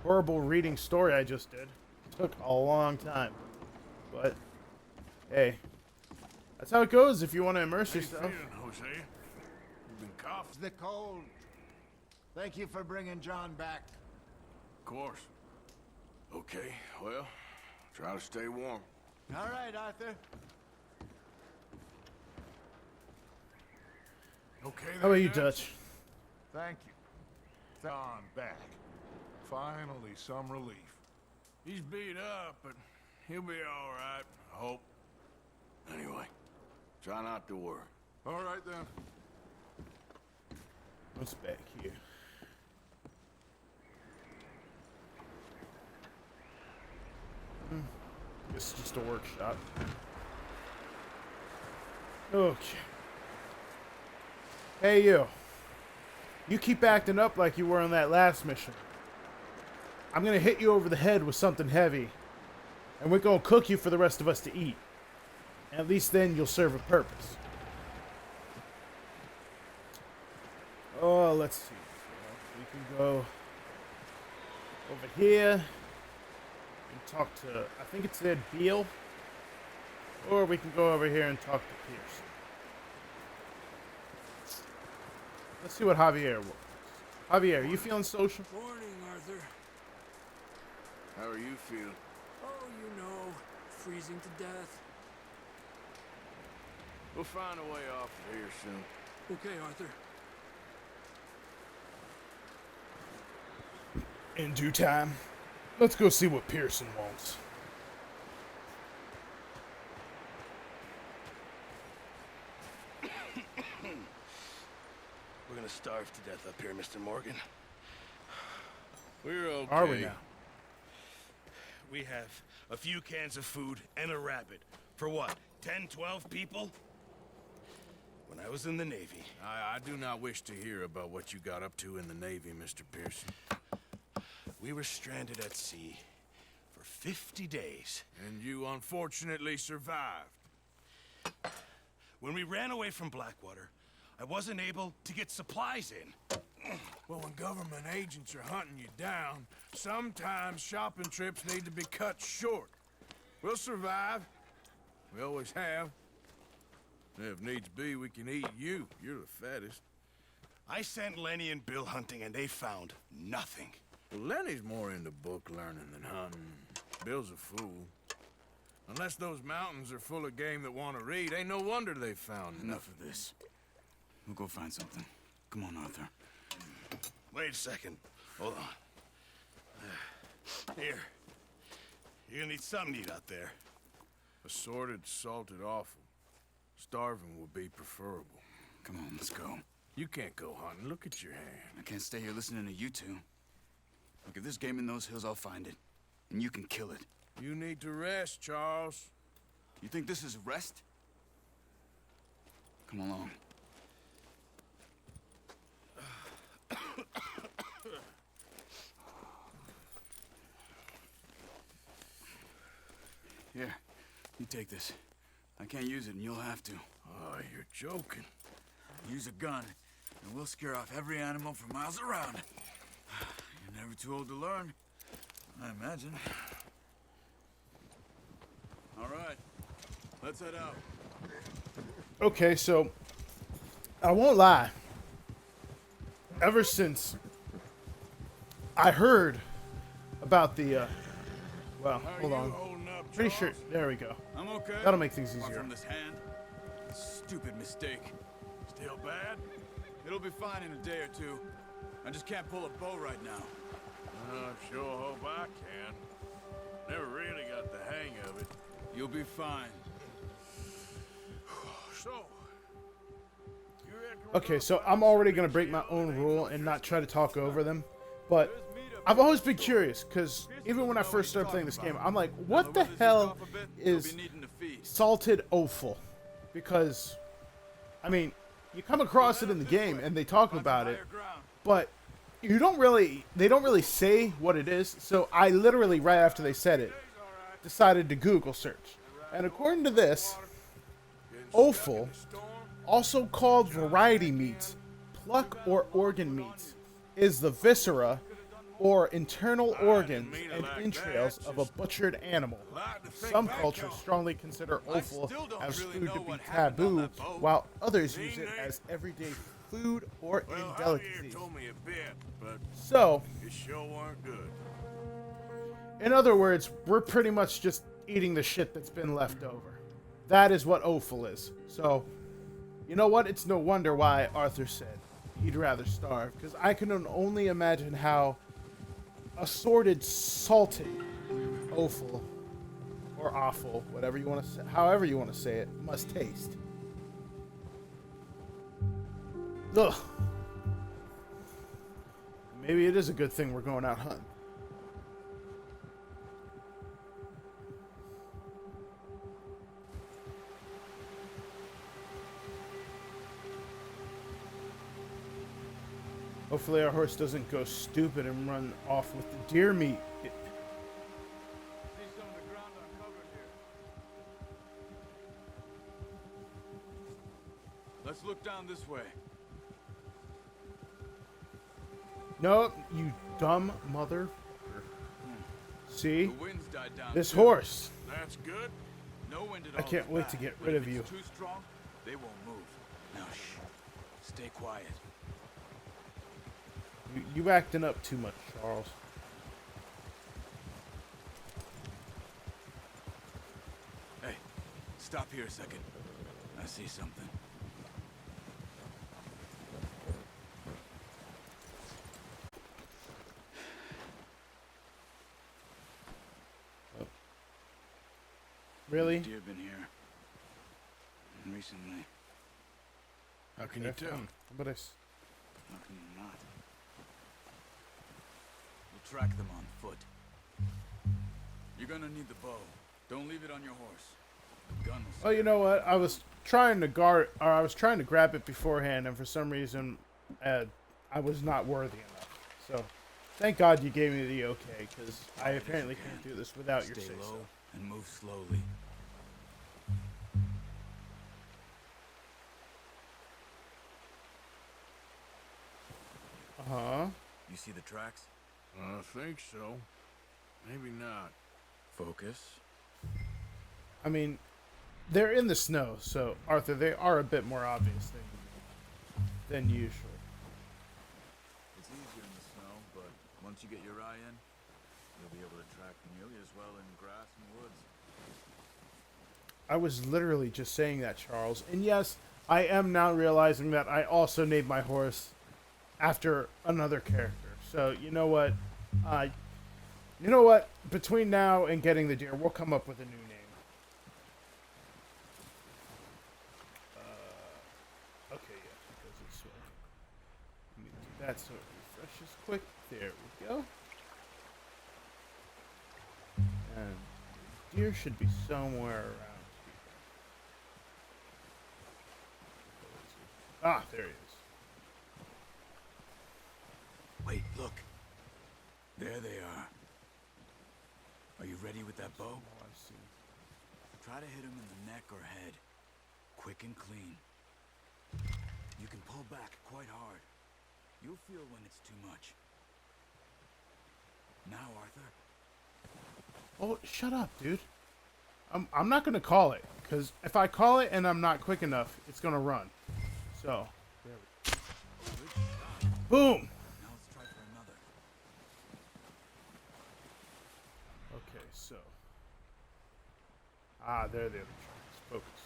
horrible reading story I just did. It took a long time. But, hey, that's how it goes if you want to immerse yourself. How you feeling, Hosea? You've been coughing. It's the cold. Thank you for bringing John back. Of course. Okay, well, try to stay warm. All right, Arthur. Okay, How about you, Dutch? Thank you. John back. Finally, some relief. He's beat up, but he'll be all right, I hope. Anyway, try not to worry. All right, then. What's back here? Guess it's just a workshop. Okay. Hey, you. You keep acting up like you were on that last mission. I'm gonna hit you over the head with something heavy. And we're gonna cook you for the rest of us to eat. At least then you'll serve a purpose. Oh, let's see. We can go over here and talk to, I think it said Beale. Or we can go over here and talk to Pearson. Let's see what Javier wants. Javier, you feeling social? Morning, Arthur. How are you feeling? Oh, you know, freezing to death. We'll find a way off of here soon. Okay, Arthur. In due time. Let's go see what Pearson wants. We're gonna starve to death up here, Mr. Morgan. We're okay. Are we now? We have a few cans of food and a rabbit. For what, 10, 12 people? When I was in the Navy... I do not wish to hear about what you got up to in the Navy, Mr. Pearson. We were stranded at sea for 50 days. And you unfortunately survived. When we ran away from Blackwater, I wasn't able to get supplies in. Well, when government agents are hunting you down, sometimes shopping trips need to be cut short. We'll survive. We always have. If needs be, we can eat you. You're the fattest. I sent Lenny and Bill hunting, and they found nothing. Well, Lenny's more into book learning than hunting. Bill's a fool. Unless those mountains are full of game that want to read, ain't no wonder they found Enough of this. We'll go find something. Come on, Arthur. Wait a second. Hold on. Here. You're gonna need something to eat out there. Assorted, salted offal. Starving would be preferable. Come on, let's go. You can't go hunting. Look at your hand. I can't stay here listening to you two. Look, if there's game in those hills, I'll find it. And you can kill it. You need to rest, Charles. You think this is rest? Come along. Here, you take this. I can't use it, and you'll have to. Oh, you're joking. Use a gun, and we'll scare off every animal for miles around. You're never too old to learn, I imagine. All right, let's head out. Okay, so I won't lie. Ever since I heard about the, well, hold on. Pretty sure, there we go. I'm okay. That'll make things Apart easier. from this hand. Stupid mistake. Still bad? It'll be fine in a day or two. I just can't pull a bow right now. I sure hope I can. Never really got the hang of it. You'll be fine. So, Okay, so I'm already going to break my own rule and not try to talk over them. But I've always been curious, because even when I first started playing this game, I'm like, what the hell is salted offal? Because, I mean, you come across it in the game and they talk about it, but they don't really say what it is. So I literally, right after they said it, decided to Google search. And according to this, offal, also called variety meats, pluck or organ meats, is the viscera or internal organs and entrails of a butchered animal. Some cultures strongly consider offal as food to be taboo, while others use it as everyday food or in delicacies. So, it sure weren't good. In other words, we're pretty much just eating the shit that's been left over. That is what offal is. So, you know what? It's no wonder why Arthur said he'd rather starve, because I can only imagine how assorted salted offal or awful, whatever you want to say, however you want to say it, must taste. Ugh. Maybe it is a good thing we're going out hunting. Hopefully our horse doesn't go stupid and run off with the deer meat. Let's look down this way. No, you dumb mother. See? The wind's died down This too. horse. That's good. No wind at I all can't is wait to bad, get but rid if of you. it's too strong, they won't move. Now shh. Stay quiet. You acting up too much, Charles. Hey, stop here a second. I see something. Really? Deer been here. Recently. How can you tell? But How can you not? We'll track them on foot. You're gonna need the bow. Don't leave it on your horse. The gun will Oh, you know what? I was trying to grab it beforehand, and for some reason, I was not worthy enough. So, thank God you gave me the okay, because I apparently can't do this without your Stay say low so. and move slowly. Uh-huh. You see the tracks? I think so. Maybe not. Focus. I mean, they're in the snow, so Arthur, they are a bit more obvious than usual. It's easier in the snow, but once you get your eye in, you'll be able to track nearly as well in grass and woods. I was literally just saying that, Charles. And yes, I am now realizing that I also named my horse after another character. So, you know what? Between now and getting the deer, we'll come up with a new name. Okay, yeah, it goes this way. Let me do that so it refreshes quick. There we go. And the deer should be somewhere around here. Ah, there he is. Wait, look. There they are. Are you ready with that bow? Oh, I see. Try to hit him in the neck or head. Quick and clean. You can pull back quite hard. You'll feel when it's too much. Now, Arthur. Oh, shut up, dude. I'm not gonna call it, because if I call it and I'm not quick enough, it's gonna run. So, there we go. Boom! Now let's try for another. Okay, so. Ah, there the other tracks. Focus.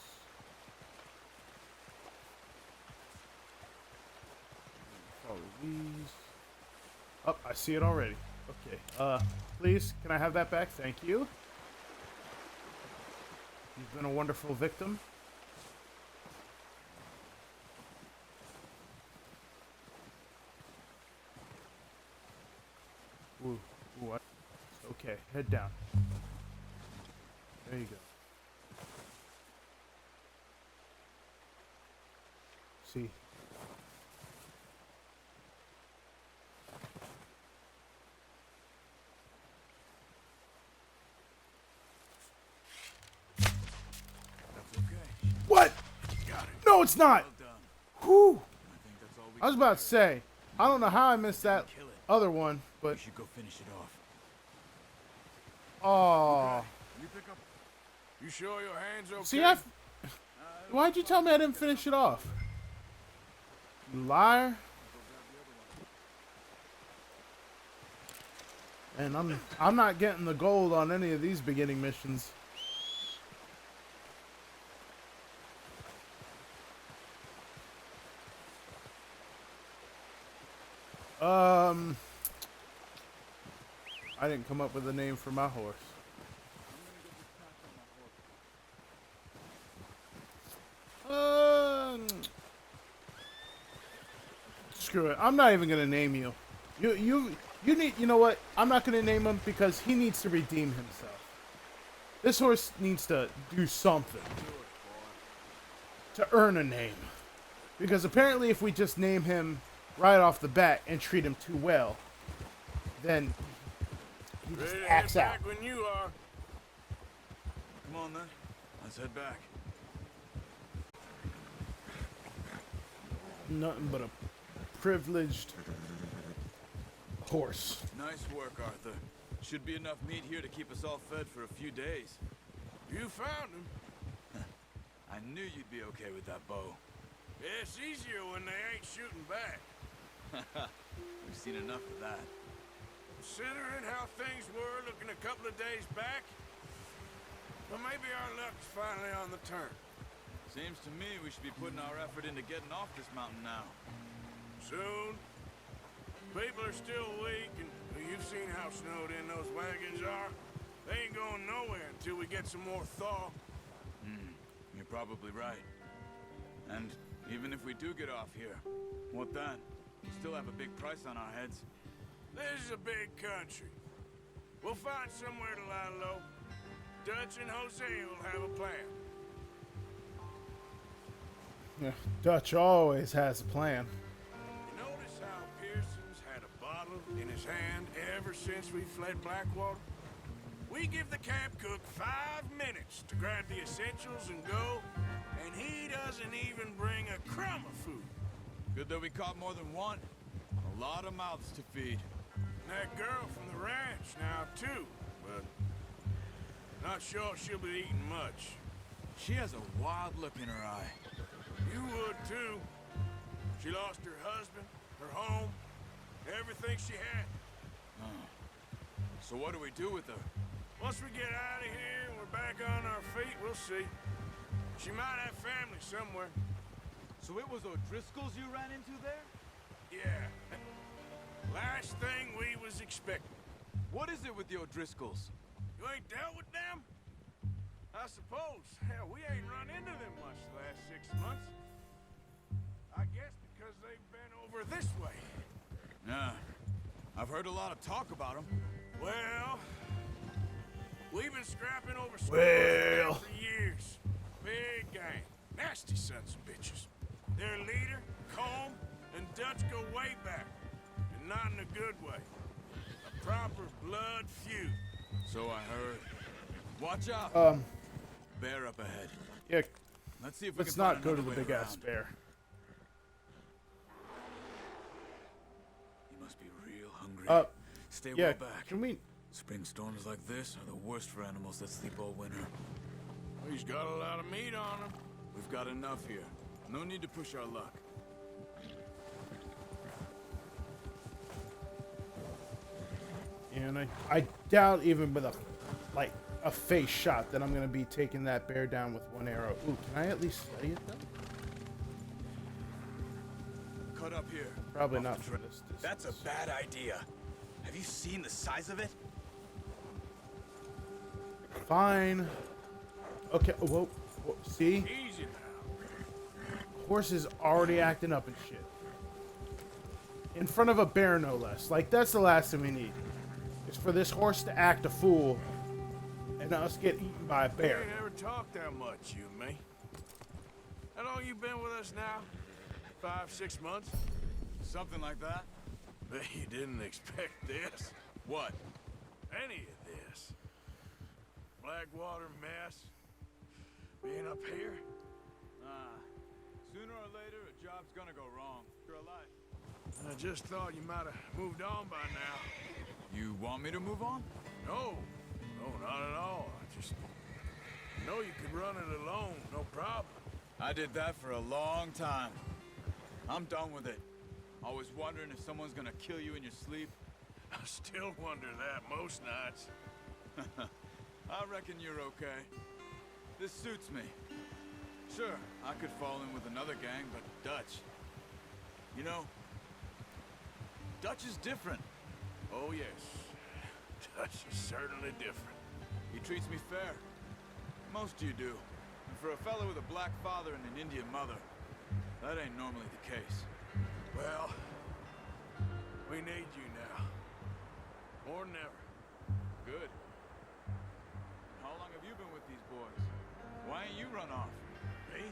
Follow these. Oh, I see it already. Okay. Please, can I have that back? Thank you. You've been a wonderful victim. Ooh, what? Okay, head down. There you go. See? What? No, it's not. Whew. I was about to say, I don't know how I missed that other one, but You should go finish it off. oh. You sure your hands okay? See, why'd you tell me I didn't finish it off? You liar. And I'm not getting the gold on any of these beginning missions. I didn't come up with a name for my horse. Screw it. I'm not even gonna name you. You need. You know what? I'm not gonna name him because he needs to redeem himself. This horse needs to do something to earn a name. Because apparently, if we just name him right off the bat and treat him too well, then he just acts out. Back when you are. Come on then. Let's head back. Nothing but a privileged horse. Nice work, Arthur. Should be enough meat here to keep us all fed for a few days. You found him. I knew you'd be okay with that bow. Yeah, it's easier when they ain't shooting back. We've seen enough of that. Considering how things were looking a couple of days back, well, maybe our luck's finally on the turn. Seems to me we should be putting our effort into getting off this mountain now. Soon. People are still weak, and you've seen how snowed in those wagons are. They ain't going nowhere until we get some more thaw. You're probably right. And even if we do get off here, what then? We still have a big price on our heads. This is a big country. We'll find somewhere to lie low. Dutch and Jose will have a plan. Yeah, Dutch always has a plan. You notice how Pearson's had a bottle in his hand ever since we fled Blackwater? We give the camp cook 5 minutes to grab the essentials and go, and he doesn't even bring a crumb of food. Good that we caught more than one. A lot of mouths to feed. And that girl from the ranch now, too, but not sure she'll be eating much. She has a wild look in her eye. You would, too. She lost her husband, her home, everything she had. So what do we do with her? Once we get out of here and we're back on our feet, we'll see. She might have family somewhere. So it was O'Driscoll's you ran into there? Yeah. Last thing we was expecting. What is it with the O'Driscolls? You ain't dealt with them? I suppose. Hell, we ain't run into them much the last 6 months. I guess because they've been over this way. Yeah. I've heard a lot of talk about them. Well, we've been scrapping over Well. for years. Big gang. Nasty sons of bitches. Their leader, Combe, and Dutch go way back. And not in a good way. A proper blood feud. So I heard. Watch out. Bear up ahead. Yeah, Let's see if we let's can not find go to another the way big ass around. bear. You must be real hungry. Stay Yeah, well back. can we... Spring storms like this are the worst for animals that sleep all winter. He's got a lot of meat on him. We've got enough here. No need to push our luck. And I doubt even with a face shot that I'm gonna be taking that bear down with one arrow. Ooh, can I at least study it though? Cut up here. Probably Off not the for trail. this distance. That's a bad idea. Have you seen the size of it? Fine. Okay, whoa, see? Easy now. Horse is already acting up and shit. In front of a bear, no less. Like, that's the last thing we need. Is for this horse to act a fool and us get eaten by a We bear. ain't never talked that much, you and me. How long you been with us now? 5, 6 months? Something like that. Bet you didn't expect this. What? Any of this. Blackwater mess. Being up here. Sooner or later, a job's gonna go wrong. You're alive. I just thought you might have moved on by now. You want me to move on? No. No, not at all. I just know you could run it alone, no problem. I did that for a long time. I'm done with it. Always wondering if someone's gonna kill you in your sleep. I still wonder that most nights. I reckon you're okay. This suits me. Sure, I could fall in with another gang, but Dutch... You know, Dutch is different. Oh, yes. Dutch is certainly different. He treats me fair. Most of you do. And for a fellow with a black father and an Indian mother, that ain't normally the case. Well, More than ever. Good. How long have you been with these boys? Why ain't you run off? Me?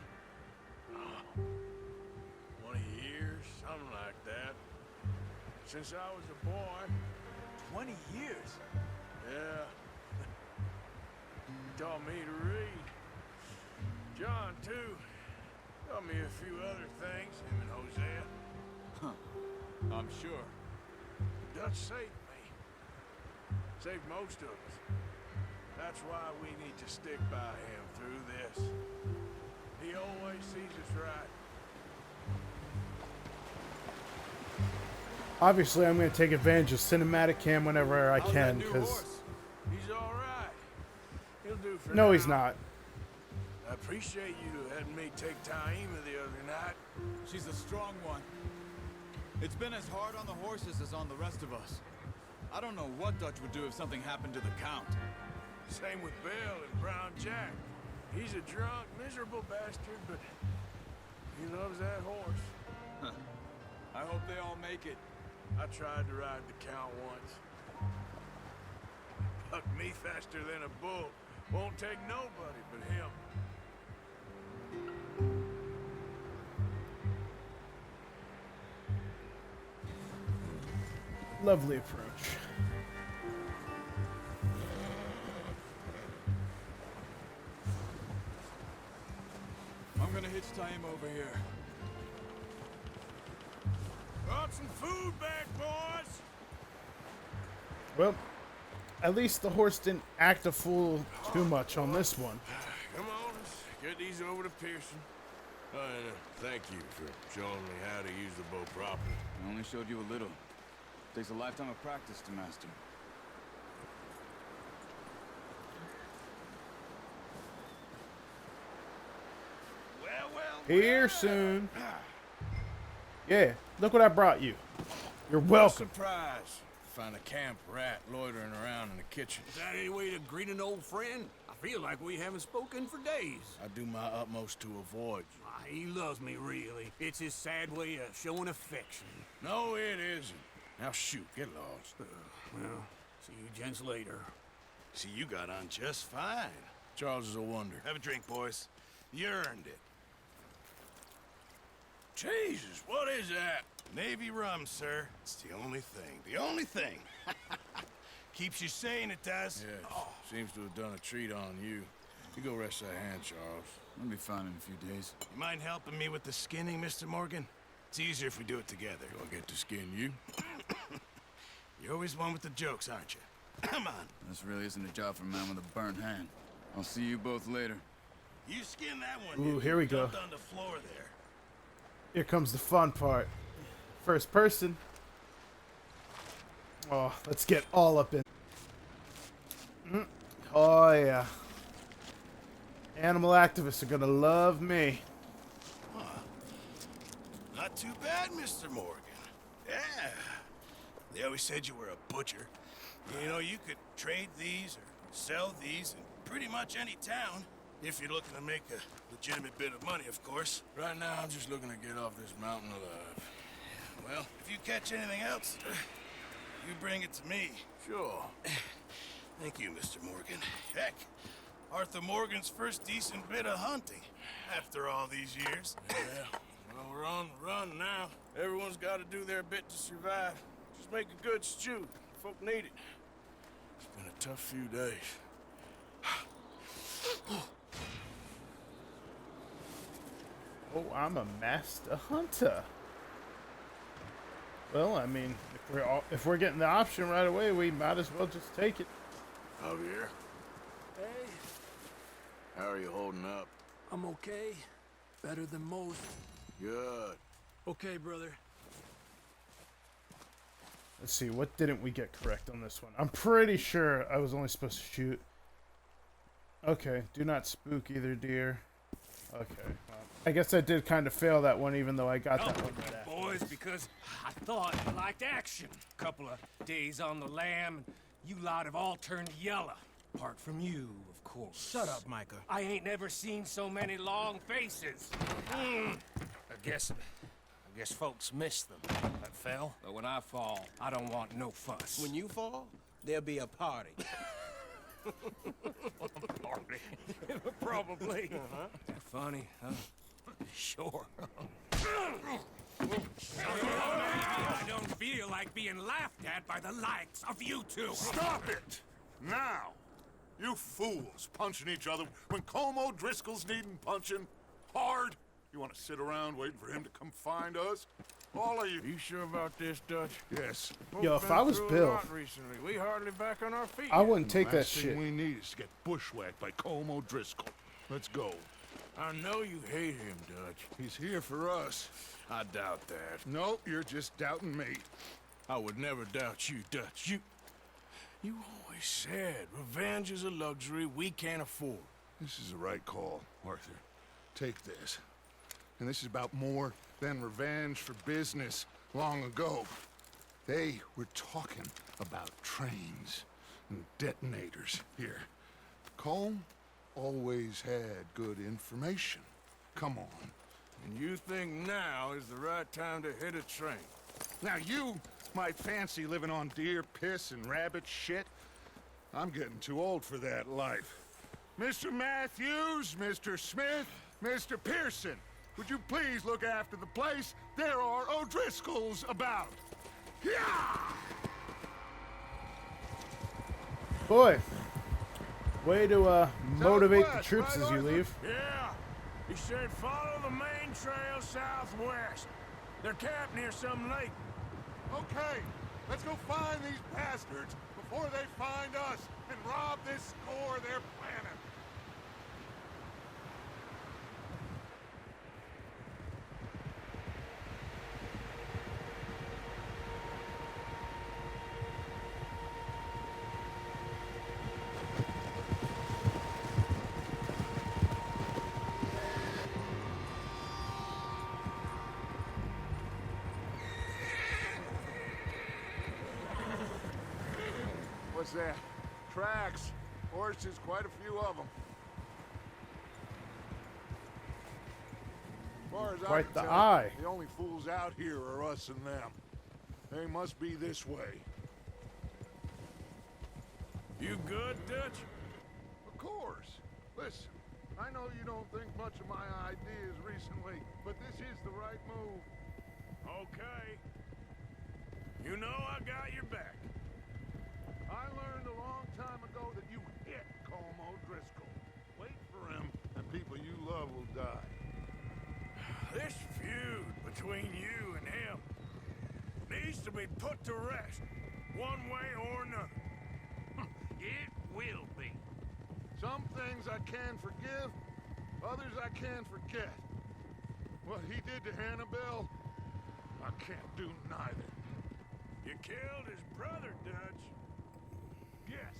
20 years, something like that. Since I was a boy. 20 years? Yeah. Taught me to read. John, too. Taught me a few other things, him and Hosea. Huh. I'm sure. Dutch saved me. Saved most of us. That's why we need to stick by him through this. He always sees us right. Obviously, I'm going to take advantage of cinematic cam whenever I can, because... He's all right. He'll do for No, now. he's not. I appreciate you letting me take Taima the other night. She's a strong one. It's been as hard on the horses as on the rest of us. I don't know what Dutch would do if something happened to the Count. Same with Bill and Brown Jack. He's a drunk, miserable bastard, but he loves that horse. I hope they all make it. I tried to ride the Count once. Bucked me faster than a bull. Won't take nobody but him. Lovely approach. I'm gonna hitch Taima over here. Brought some food back, boys! Well, at least the horse didn't act a fool too much on this one. Come on, let's get these over to Pearson. And thank you for showing me how to use the bow properly. I only showed you a little. Takes a lifetime of practice to master. Here soon. Yeah, look what I brought you. You're welcome. Surprise. Find a camp rat loitering around in the kitchen. Is that any way to greet an old friend? I feel like we haven't spoken for days. I do my utmost to avoid you. He loves me, really. It's his sad way of showing affection. No, it isn't. Now shoot, get lost. Well, see you gents later. See, you got on just fine. Charles is a wonder. Have a drink, boys. You earned it. Jesus, what is that? Navy rum, sir. It's the only thing. The only thing. Keeps you sane, it does. Yeah, seems to have done a treat on you. You go rest that hand, Charles. I'll be fine in a few days. You mind helping me with the skinning, Mr. Morgan? It's easier if we do it together. Do I get to skin you? You're always one with the jokes, aren't you? Come on. This really isn't a job for a man with a burnt hand. I'll see you both later. You skin that one. Ooh, here we go. On the floor there. Here comes the fun part. First person. Oh, let's get all up in. Oh, yeah. Animal activists are gonna love me. Not too bad, Mr. Morgan. Yeah. They always said you were a butcher. You know, you could trade these or sell these in pretty much any town. If you're looking to make a legitimate bit of money, of course. Right now, I'm just looking to get off this mountain alive. Well, if you catch anything else, you bring it to me. Sure. Thank you, Mr. Morgan. Heck, Arthur Morgan's first decent bit of hunting after all these years. Yeah. Well, we're on the run now. Everyone's got to do their bit to survive. Just make a good stew. Folk need it. It's been a tough few days. Oh, I'm a master hunter. Well, I mean, if we're getting the option right away, we might as well just take it. Javier, Hey, how are you holding up? I'm okay. Better than most. Good. Okay, brother. Let's see, what didn't we get correct on this one? I'm pretty sure I was only supposed to shoot. Okay, do not spook either deer. Okay, well, I guess I did kind of fail that one, even though I got that one right after. Boys, because I thought you liked action. Couple of days on the lam, and you lot have all turned yellow. Apart from you, of course. Shut up, Micah. I ain't never seen so many long faces. I guess folks miss them. That fell. But when I fall, I don't want no fuss. When you fall, There'll be a party. Party. Probably. Funny, huh? Sure. I don't feel like being laughed at by the likes of you two. Stop it! Now! You fools punching each other when Como Driscoll's needing punching hard. You want to sit around waiting for him to come find us? All of you. You sure about this, Dutch? Yes. Yo, if I was Through a Bill, lot recently. We hardly back on our feet. I wouldn't take The that last thing shit. we need is to get bushwhacked by Como Driscoll. Let's go. I know you hate him, Dutch. He's here for us. I doubt that. No, you're just doubting me. I would never doubt you, Dutch. You always said revenge is a luxury we can't afford. This is the right call, Arthur. Take this. And this is about more than revenge for business long ago. They were talking about trains and detonators here. Colm always had good information. Come on. And you think now is the right time to hit a train? Now you might fancy living on deer piss and rabbit shit. I'm getting too old for that life. Mr. Matthews, Mr. Smith, Mr. Pearson, would you please look after the place? There are O'Driscolls about. Yeah! Boy, way to motivate the Southwest, troops right, as you Arthur? leave. Yeah. He said follow the main trail southwest. They're camped near some lake. Okay, let's go find these bastards before they find us and rob this score they're planning. What's that? Tracks. Horses, quite a few of them. As far as I Quite can the tell, eye. the only fools out here are us and them. They must be this way. You good, Dutch? Of course. Listen, I know you don't think much of my ideas recently, but this is the right move. Okay. You know I got your back. I learned a long time ago that you hit Como Driscoll. Wait for him, and people you love will die. This feud between you and him needs to be put to rest, one way or another. It will be. Some things I can forgive, others I can't forget. What he did to Hannibal, I can't do neither. You killed his brother, Dutch. Yes,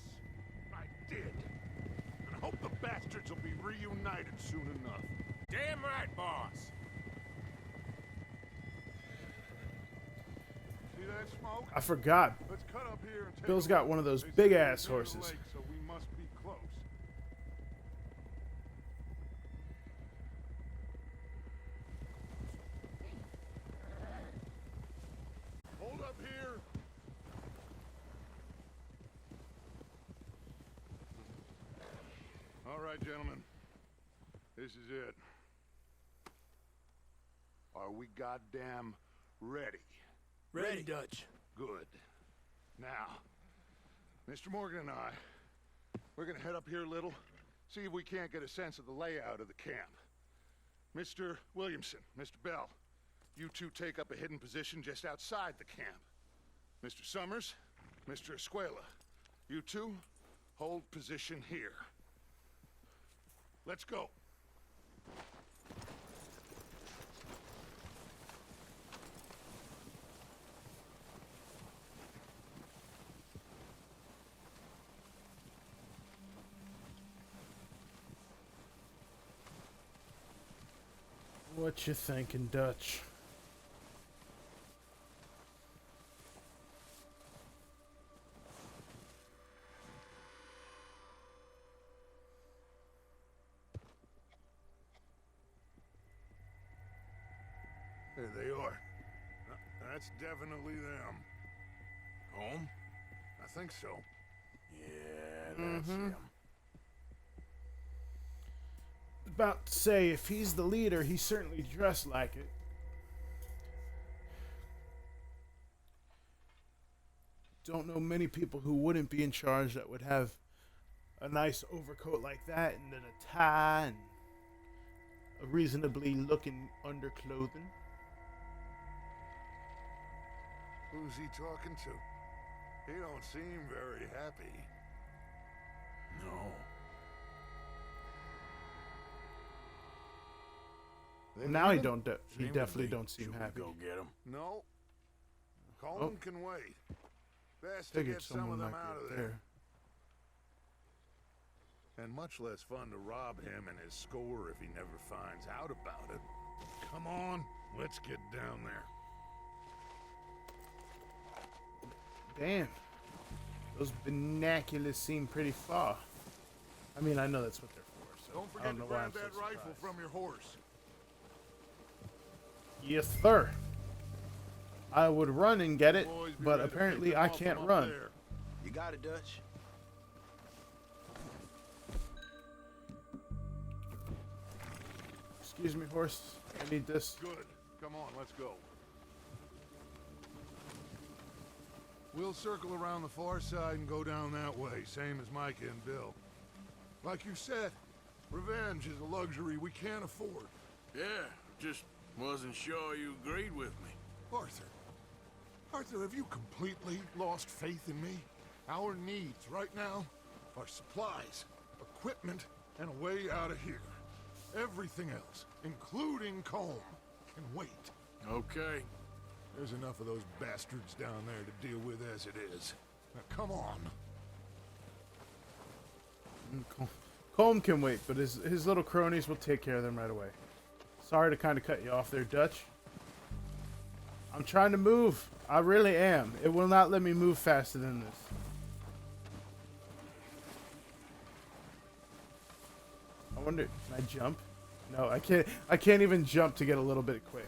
I did. And I hope the bastards will be reunited soon enough. Damn right, boss. See that smoke? I forgot. Let's cut up here and take Bill's a got look. one of those They say big we're ass near the horses. lake, so we must be close. Hold up here. All right, gentlemen. This is it. Are we goddamn ready? Ready, Dutch. Good. Now, Mr. Morgan and I, we're gonna head up here a little, see if we can't get a sense of the layout of the camp. Mr. Williamson, Mr. Bell, you two take up a hidden position just outside the camp. Mr. Summers, Mr. Escuela, you two hold position here. Let's go. What you thinking, Dutch? There they are. That's definitely them. Home? I think so. Yeah, that's him. About to say, if he's the leader, he's certainly dressed like it. Don't know many people who wouldn't be in charge that would have a nice overcoat like that, and then a tie and a reasonably looking underclothing. Who's he talking to? He don't seem very happy. No. Now he definitely don't seem happy. Go get him. No. Coleman can wait. Best to Figured get some someone of them might out be of up there. And much less fun to rob him and his score if he never finds out about it. Come on, let's get down there. Damn. Those binoculars seem pretty far. I mean, I know that's what they're for, so Don't I forget don't to know why I'm grab so that rifle surprised. from your horse. Yes, sir. I would run and get it, Boys, be but ready to apparently pick them I off can't from up run. there. You got it, Dutch. Excuse me, horse. I need this. Good. Come on, let's go. We'll circle around the far side and go down that way, same as Micah and Bill. Like you said, revenge is a luxury we can't afford. Yeah, just wasn't sure you agreed with me. Arthur. Arthur, have you completely lost faith in me? Our needs right now are supplies, equipment, and a way out of here. Everything else, including Colm, can wait. Okay. There's enough of those bastards down there to deal with as it is. Now come on. Colm can wait, but his little cronies will take care of them right away. Sorry to kind of cut you off there, Dutch. I'm trying to move. I really am. It will not let me move faster than this. I wonder, can I jump? No, I can't. I can't even jump to get a little bit quick.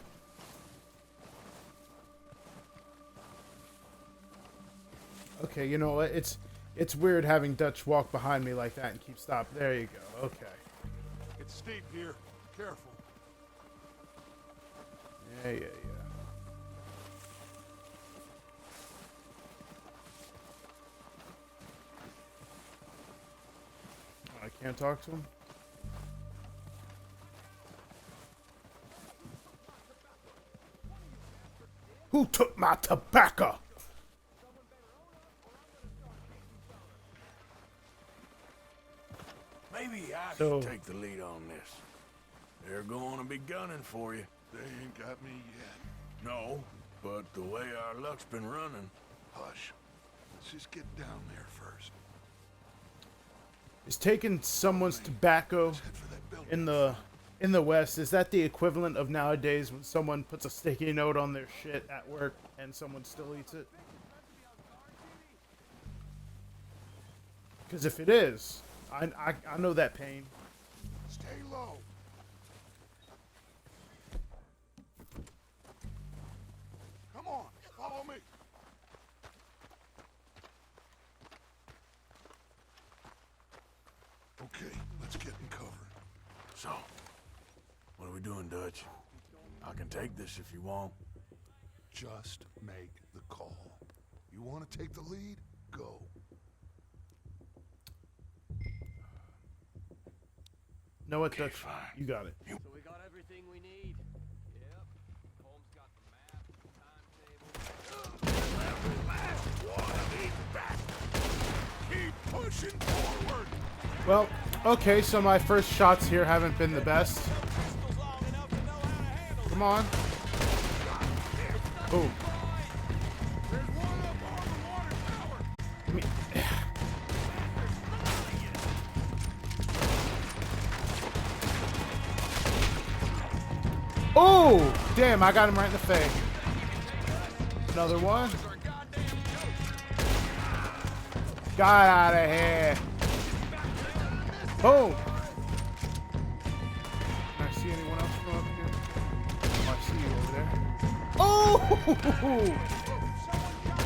Okay, you know what? It's weird having Dutch walk behind me like that and keep stop. There you go. Okay. It's steep here. Careful. Yeah. I can't talk to him. Who took my tobacco? Maybe I So- should take the lead on this. They're going to be gunning for you. They ain't got me yet. No, but the way our luck's been running. Hush. Let's just get down there first. Is taking someone's tobacco Let's head for that building. in the West, is that the equivalent of nowadays when someone puts a sticky note on their shit at work and someone still eats it? Because if it is, I know that pain. Stay low. Come on, follow me. Okay, let's get in cover. So, what are we doing, Dutch? I can take this if you want. Just make the call. You want to take the lead? Go. Know what, Okay, Dutch? fine. You got it. So we got everything we need. Yep. Holmes got the map, the timetable. Keep pushing forward. Well, okay, so my first shots here haven't been the best. Come on. Boom. I mean, oh, damn, I got him right in the face. Another one. Got out of here. Boom. Can I see anyone else from up here? Oh, I see you over there. Oh!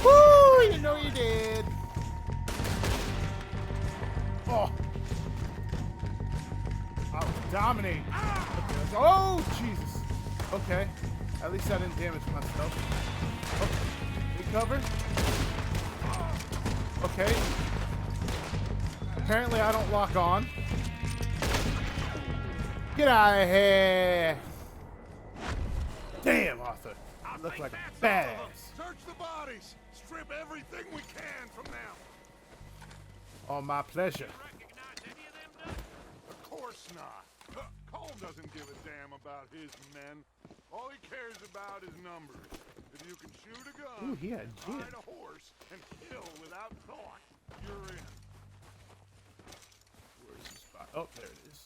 Woo! You know you did. Oh. I'll dominate. Oh, Jesus. Okay. At least I didn't damage myself. Okay. Recover. Okay. Apparently I don't lock on. Get out of here. Damn, Arthur. You look like a badass. Search the bodies. Strip everything we can from them. Oh, my pleasure. Of course not. Colm doesn't give a damn about his men. All he cares about is numbers. If you can shoot a gun, Ooh, he had gin. ride a horse, and kill without thought, you're in. Where's the spot? Oh, there it is.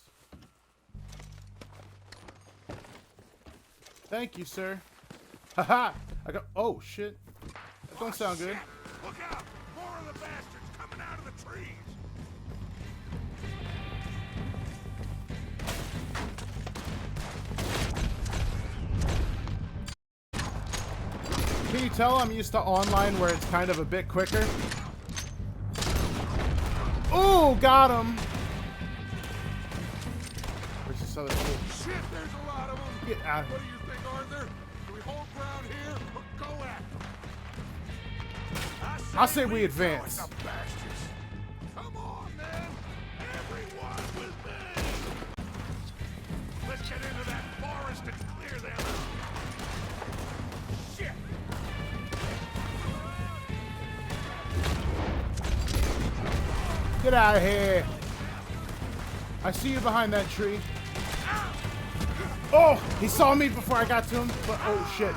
Thank you, sir. Haha! I got. Oh shit! That don't sound good. Look out! More of the bastards coming out of the trees. Can you tell I'm used to online where it's kind of a bit quicker? Oh, got him! Where's this other fool? Shit, there's a lot of them. Get out of What here. do you think, Arthur? Do we hold ground here or go at them? I say we advance. The bastards. Come on, then. Everyone with me. Let's get into that forest and clear them out. Shit. Get out of here! I see you behind that tree. Oh, he saw me before I got to him. But oh shit!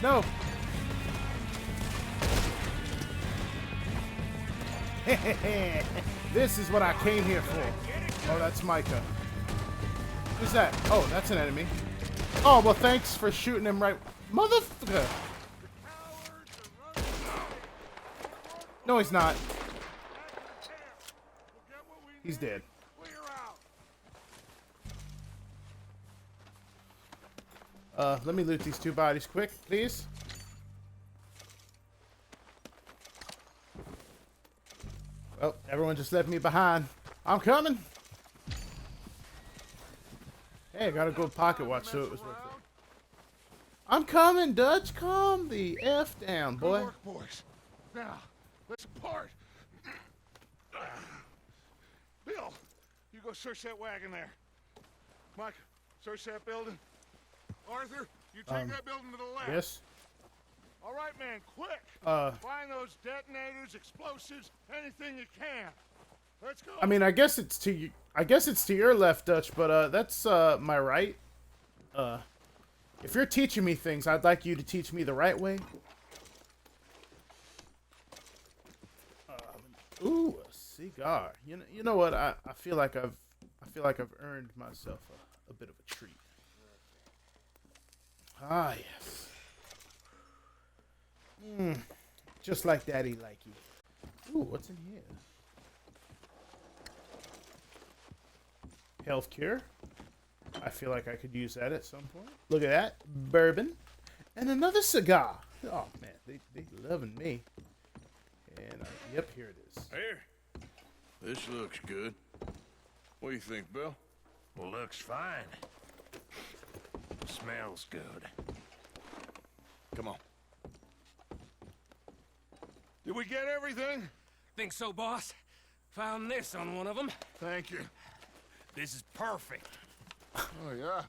No. This is what I came here for. Oh, that's Micah. Who's that? Oh, that's an enemy. Oh, well, thanks for shooting him right. Motherfucker! No, he's not. He's dead. Let me loot these two bodies quick, please. Oh, everyone just left me behind. I'm coming. Hey, I got a gold pocket watch, so it was worth it. I'm coming, Dutch. Calm the F down, boy. Good work, boys. Now, let's part. Bill, you go search that wagon there. Mike, search that building. Arthur, you take that building to the left. Yes. All right, man, quick. Find those detonators, explosives, anything you can. Let's go. I mean, I guess it's to you. I guess it's to your left, Dutch, but that's my right. If you're teaching me things, I'd like you to teach me the right way. Ooh, a cigar. You know what? I feel like I've earned myself a bit of a treat. Ah, yes. Just like Daddy likey. Ooh, what's in here? Health cure. I feel like I could use that at some point. Look at that. Bourbon. And another cigar. Oh, man. They loving me. And, yep, here it is. Here. This looks good. What do you think, Bill? Well, looks fine. Smells good. Come on. Did we get everything? Think so, boss? Found this on one of them. Thank you. This is perfect. Oh, yeah.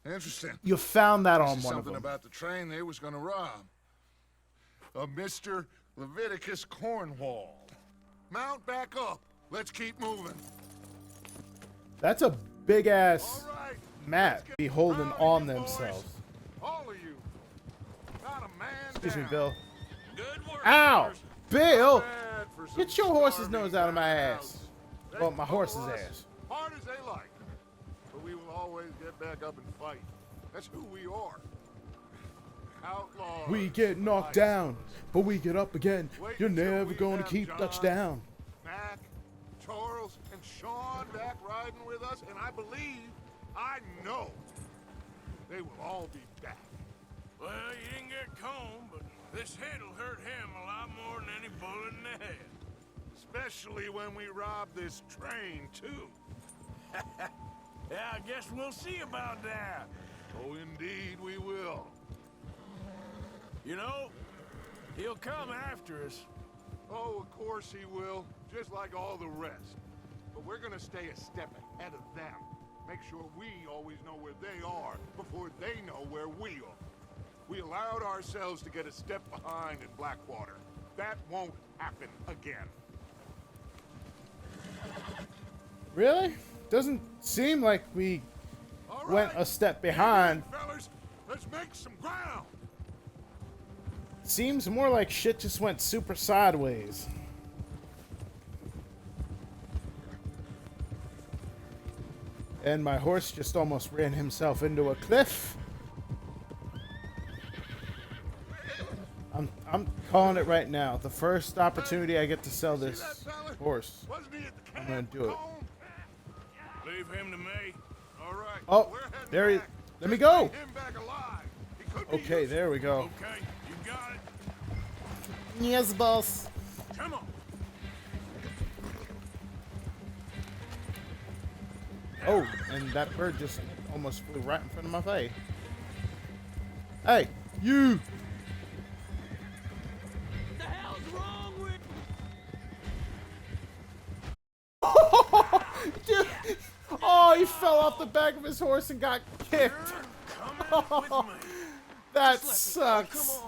Interesting. You found that on This is one of something them. about the train they was gonna rob. A Mr. Leviticus Cornwall. Mount back up. Let's keep moving. That's a big ass All right. map be holding Proud of on you, themselves. boys. All of you. Not a man Excuse me, down. Bill. Good work. Ow! boys. Bill! Bad for some Get your horse's starving nose out of my cows. ass. They Well, my follow horse's us ass. Hard as they like. But we will always get back up and fight. That's who we are. Outlaws. We get knocked Life. down, but we get up again. Wait You're until never we going to have keep John, Dutch down. Mac, Charles, and Sean back riding with us, and I believe, I know, they will all be back. Well, you didn't get Combe, but this head'll hurt him a lot more than any bullet in the head. Especially when we rob this train, too. Yeah, I guess we'll see about that. Oh, indeed we will. You know, he'll come after us. Oh, of course he will, just like all the rest. But we're gonna stay a step ahead of them. Make sure we always know where they are before they know where we are. We allowed ourselves to get a step behind in Blackwater. That won't happen again. Really? Doesn't seem like we went a step behind. Fellas, let's make some ground. Seems more like shit just went super sideways. And my horse just almost ran himself into a cliff. I'm calling it right now. The first opportunity I get to sell this horse, I'm gonna do it. Leave him to me. All right. Oh, there he. Let me go. Him back alive. He could be Okay, there we go. Okay, you got it. Yes, boss. Come on. Oh, and that bird just almost flew right in front of my face. Hey, you! What the hell's wrong with... Dude. Oh, he fell off the back of his horse and got kicked. Oh, that sucks.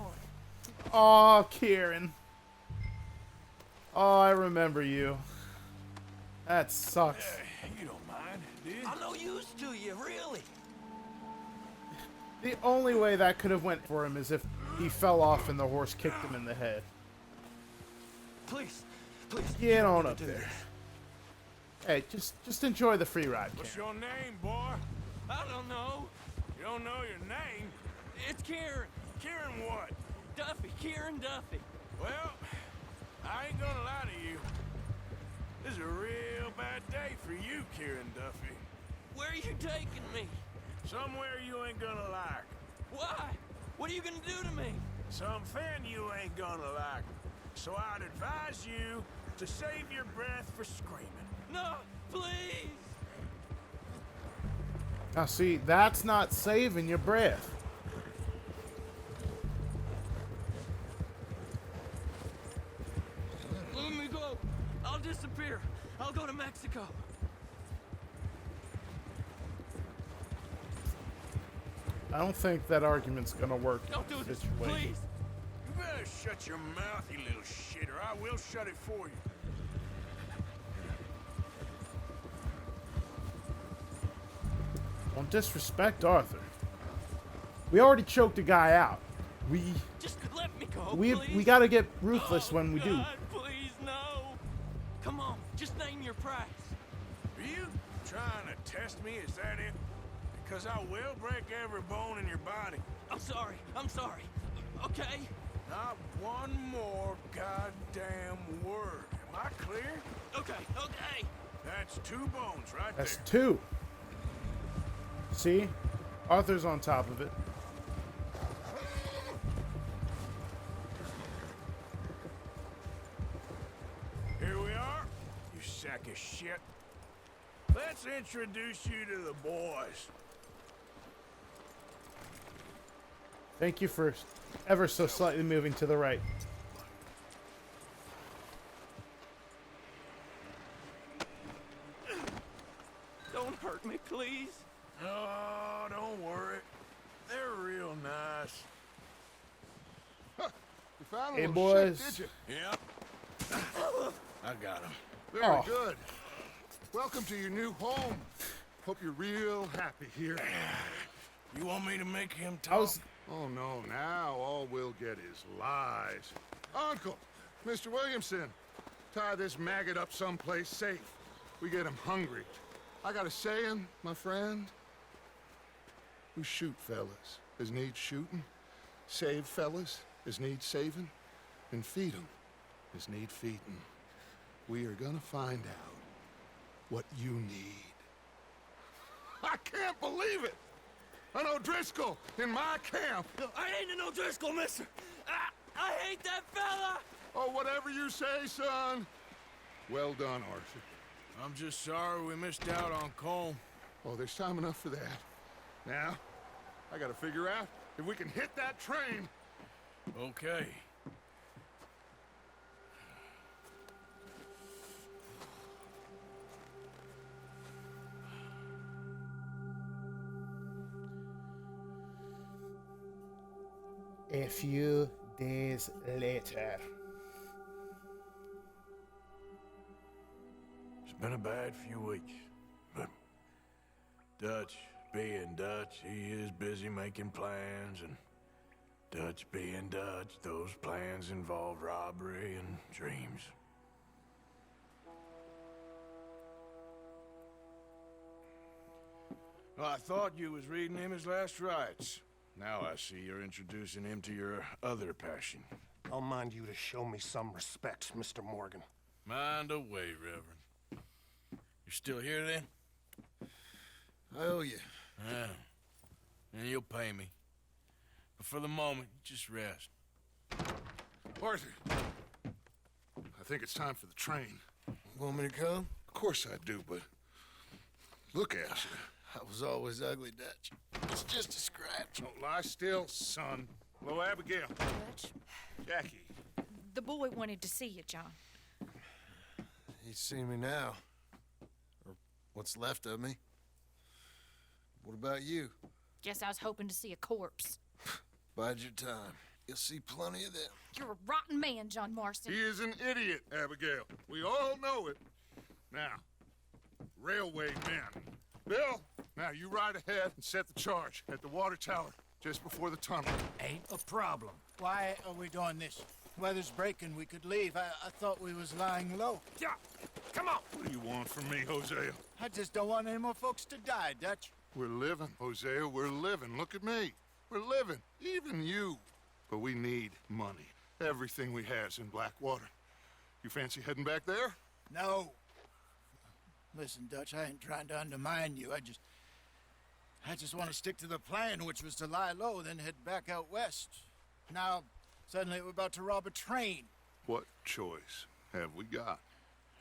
Oh, Kieran. Oh, I remember you. That sucks. You don't mind, do you? I'm no use to you, really. The only way that could have went for him is if he fell off and the horse kicked him in the head. Please. Get on up there. Hey, just enjoy the free ride, What's Karen. your name, boy? I don't know. You don't know your name? It's Kieran. Kieran what? Duffy. Kieran Duffy. Well, I ain't gonna lie to you. This is a real bad day for you, Kieran Duffy. Where are you taking me? Somewhere you ain't gonna like. Why? What are you gonna do to me? Something you ain't gonna like. So I'd advise you to save your breath for screaming. No, please. Now see, that's not saving your breath. Let me go. I'll disappear. I'll go to Mexico. I don't think that argument's gonna work. Don't do in this, situation. please. You better shut your mouth, you little shit, or I will shut it for you. Don't disrespect Arthur. We already choked a guy out. Just let me go, We please. gotta get ruthless when we do. God, please, no. Come on, just name your price. Are you trying to test me? Is that it? Because I will break every bone in your body. I'm sorry. Okay? Not one more goddamn word. Am I clear? Okay. That's 2 bones right That's there. 2. See? Arthur's on top of it. Here we are, you sack of shit. Let's introduce you to the boys. Thank you for ever so slightly moving to the right. Don't hurt me, please. Oh, don't worry. They're real nice. You found a Hey, little boys. shit, did you? Yep. I got him. Very Oh. good. Welcome to your new home. Hope you're real happy here. You want me to make him I talk? was Oh, no, now all we'll get is lies. Uncle, Mr. Williamson, tie this maggot up someplace safe. We get him hungry. I got a saying, my friend. We shoot fellas as need shooting, save fellas as need saving, and feed 'em as need feeding. We are gonna find out what you need. I can't believe it! An O'Driscoll in my camp! I ain't an O'Driscoll, mister. I hate that fella. Oh, whatever you say, son. Well done, Arthur. I'm just sorry we missed out on Colm. Oh, there's time enough for that. Now, I gotta figure out if we can hit that train. Okay. A few days later. It's been a bad few weeks, but Dutch being Dutch, he is busy making plans, and Dutch being Dutch, those plans involve robbery and dreams. Well, I thought you was reading him his last rites. Now I see you're introducing him to your other passion. I'll mind you to show me some respect, Mr. Morgan. Mind away, Reverend. You still here, then? I owe you. Yeah. And you'll pay me. But for the moment, just rest. Arthur, I think it's time for the train. Want me to come? Of course I do, but look at you. I was always ugly, Dutch. It's just a scratch. Don't lie still, son. Hello, Abigail. Dutch, Jackie. the boy wanted to see you, John. He's seen me now. Or what's left of me. What about you? Guess I was hoping to see a corpse. Bide your time. You'll see plenty of them. You're a rotten man, John Marston. He is an idiot, Abigail. We all know it. Now, railway men. Bill, now you ride ahead and set the charge at the water tower just before the tunnel. Ain't a problem. Why are we doing this? Weather's breaking, we could leave. I thought we was lying low. Yeah, come on. What do you want from me, Hosea? I just don't want any more folks to die, Dutch. We're living, Hosea, we're living. Look at me. We're living, even you. But we need money. Everything we has in Blackwater. You fancy heading back there? No. Listen, Dutch, I ain't trying to undermine you. I just want to stick to the plan, which was to lie low, then head back out west. Now, suddenly we're about to rob a train. What choice have we got?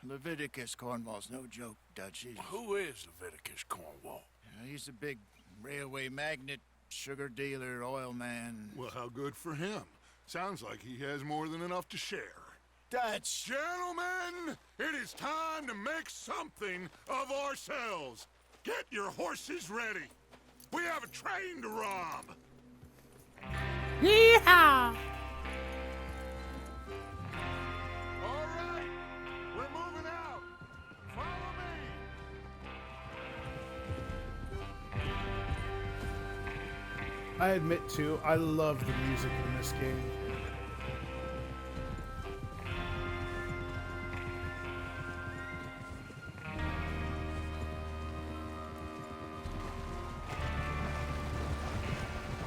Leviticus Cornwall's no joke, Dutch. Who is Leviticus Cornwall? He's a big railway magnate, sugar dealer, oil man. Well, how good for him. Sounds like he has more than enough to share. Dutch! Gentlemen, it is time to make something of ourselves. Get your horses ready. We have a train to rob. Yeehaw! All right, we're moving out. Follow me. I admit too, I love the music in this game.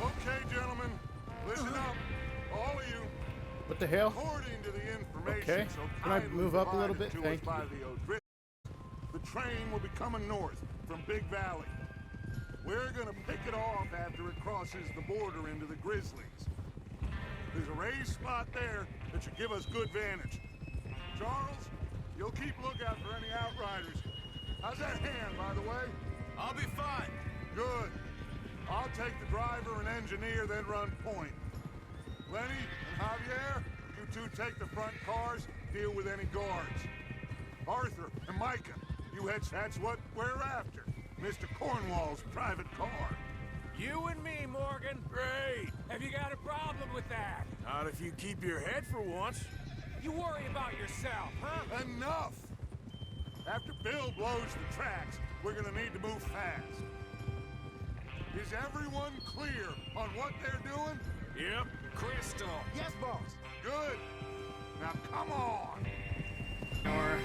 Okay, gentlemen, listen up, all of you. What the hell? According to the information, Okay. so Can I kindly move up a little provided bit? to us Thank by you. the O'Driscolls, the train will be coming north from Big Valley. We're gonna pick it off after it crosses the border into the Grizzlies. There's a raised spot there that should give us good vantage. Charles, you'll keep lookout for any outriders. How's that hand, by the way? I'll be fine. Good. I'll take the driver and engineer, then run point. Lenny and Javier, you two take the front cars, deal with any guards. Arthur and Micah, you heads, that's what we're after. Mr. Cornwall's private car. You and me, Morgan. Great. Have you got a problem with that? Not if you keep your head for once. You worry about yourself, huh? Enough! After Bill blows the tracks, we're gonna need to move fast. Is everyone clear on what they're doing? Yep. Crystal. Yes, boss. Good. Now come on. Or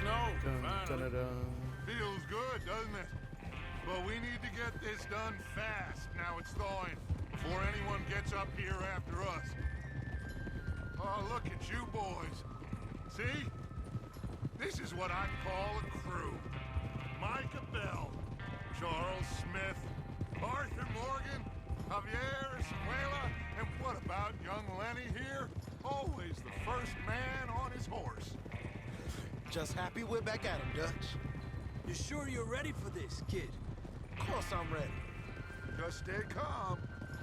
snow. Finally. Feels good, doesn't it? But we need to get this done fast. Now it's thawing, before anyone gets up here after us. Oh, look at you boys. See? This is what I call a crew. Micah Bell, Charles Smith, Arthur Morgan, Javier Escuela, and what about young Lenny here? Always the first man on his horse. Just happy we're back at him, Dutch. You sure you're ready for this, kid? Of course I'm ready. Just stay calm.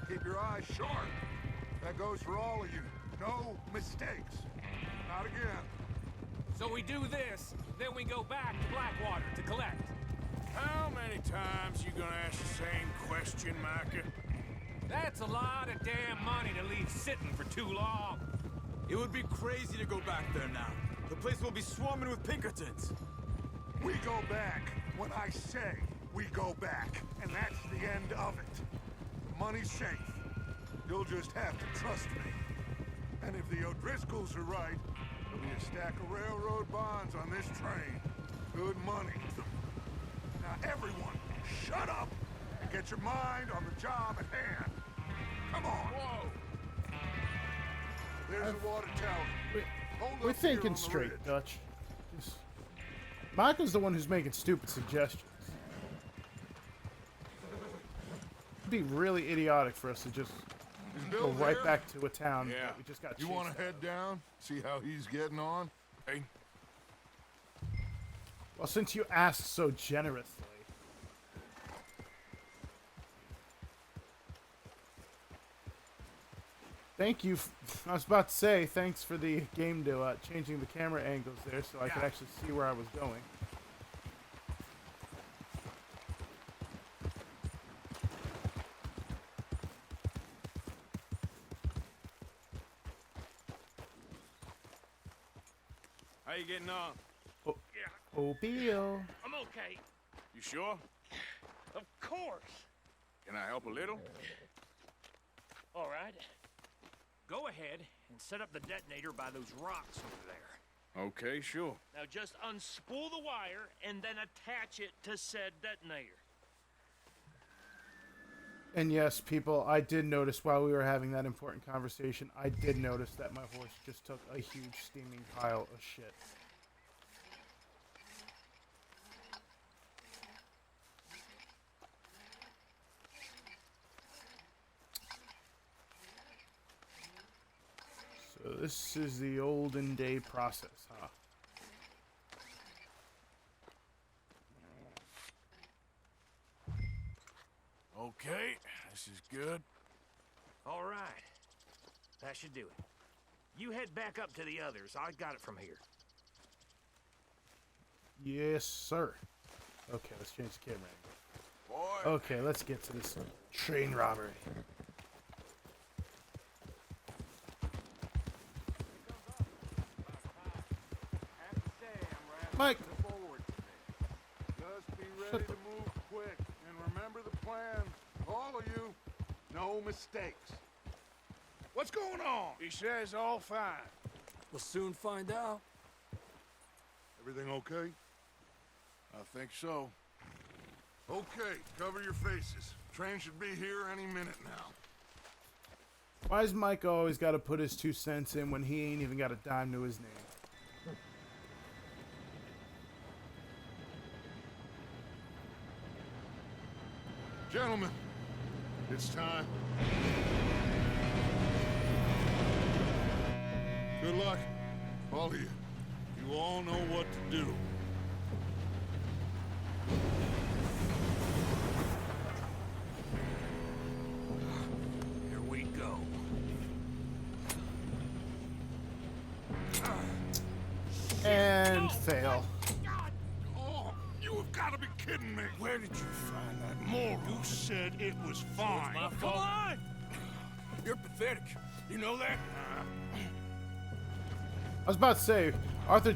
Keep your eyes sharp. That goes for all of you. No mistakes. Not again. So we do this, then we go back to Blackwater to collect. How many times you gonna ask the same question, Micah? That's a lot of damn money to leave sitting for too long. It would be crazy to go back there now. The place will be swarming with Pinkertons. We go back when I say we go back, and that's the end of it. The money's safe. You'll just have to trust me. And if the O'Driscolls are right, there'll be a stack of railroad bonds on this train. Good money. Now everyone, shut up and get your mind on the job at hand. Come on. Whoa. There's the water tower. We're thinking straight, Dutch. Michael's the one who's making stupid suggestions. It'd be really idiotic for us to just go right back to a town that we just got chased. You want to head down? See how he's getting on? Hey. Well, since you asked so generously. Thank you. I was about to say, thanks for the game to changing the camera angles there so I could actually see where I was going. How you getting on? Oh, Bill. I'm okay. You sure? Of course. Can I help a little? All right. Go ahead and set up the detonator by those rocks over there. Okay, sure. Now just unspool the wire and then attach it to said detonator. And yes, people, I did notice while we were having that important conversation, I did notice that my horse just took a huge steaming pile of shit. So this is the olden day process, huh? Okay, this is good. All right. That should do it. You head back up to the others. I got it from here. Yes, sir. Okay, let's change the camera angle. Boy. Okay, let's get to this train robbery. Mike! Just be ready to move quick, and remember the plan. All of you, no mistakes. What's going on? He says all fine. We'll soon find out. Everything okay? I think so. Okay, cover your faces. Train should be here any minute now. Why does Mike always got to put his 2 cents in when he ain't even got a dime to his name? Gentlemen, it's time. Good luck, all of you. You all know what to do. Here we go. And fail. Oh, you have got to be kidding me. Where did you find that moron? You said it was fine. My fault. Come on! You're pathetic. You know that? I was about to say, Arthur,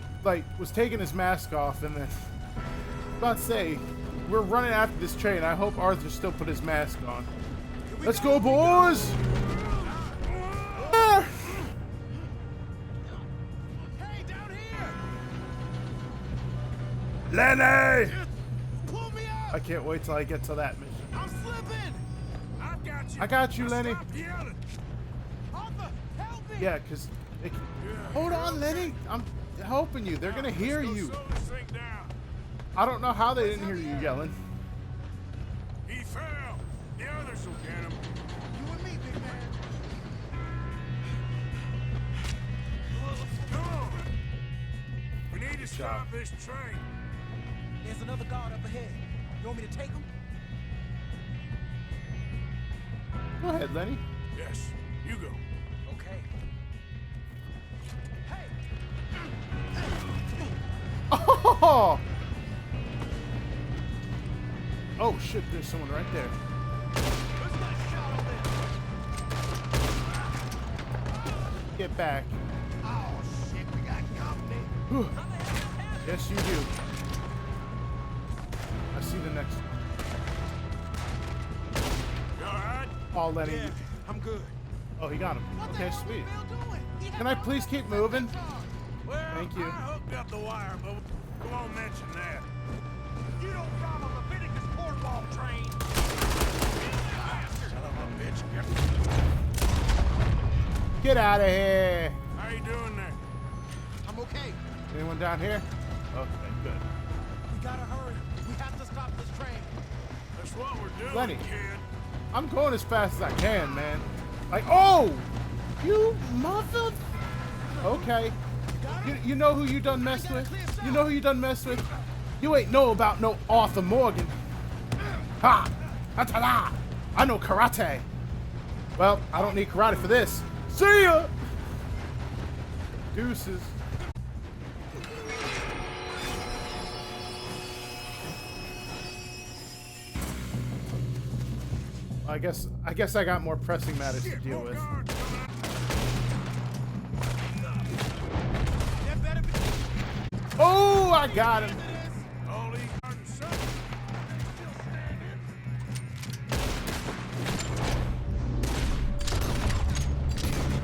was taking his mask off, and then... I was about to say, we're running after this train. I hope Arthur still put his mask on. Let's go, boys! Ah! Hey, down here! Lenny! Pull me up! I can't wait till I get to that mission. I'm slipping! I've got you. I got you, Lenny. Stop yelling. Arthur, help me! Yeah, because... Hold on, Lenny. I'm helping you. They're going to hear you. Slow this thing down. I don't know how they didn't hear you yelling. He fell. The others will get him. You and me, big man. Come on. We need to stop this train. There's another guard up ahead. You want me to take him? Go ahead, Lenny. Yes, you go. Okay. Hey! Oh! Oh, shit, there's someone right there. Who's got a shot on them? Get back. Oh, shit, we got company. Whew. Yes, you do. I see the next one. You all right? Oh, Lenny. Yeah, I'm good. Oh, he got him. Okay, sweet. Bill doing? He Can I please keep moving? Well, Thank you. I hooked up the wire, but we won't mention that. You don't drive a Leviticus boardwalk train. Son of a bitch. Get out of here. How you doing there? I'm okay. Anyone down here? Okay, good. We gotta hurry. We have to stop this train. That's what we're doing, Lenny. kid. I'm going as fast as I can, man. Like, oh! You mother... Okay. You know who you done messed with? You know who you done messed with? You ain't know about no Arthur Morgan. Ha! Ha-ta-da! I know karate. Well, I don't need karate for this. See ya! Deuces. I guess I got more pressing matters to deal with. Oh, I got him.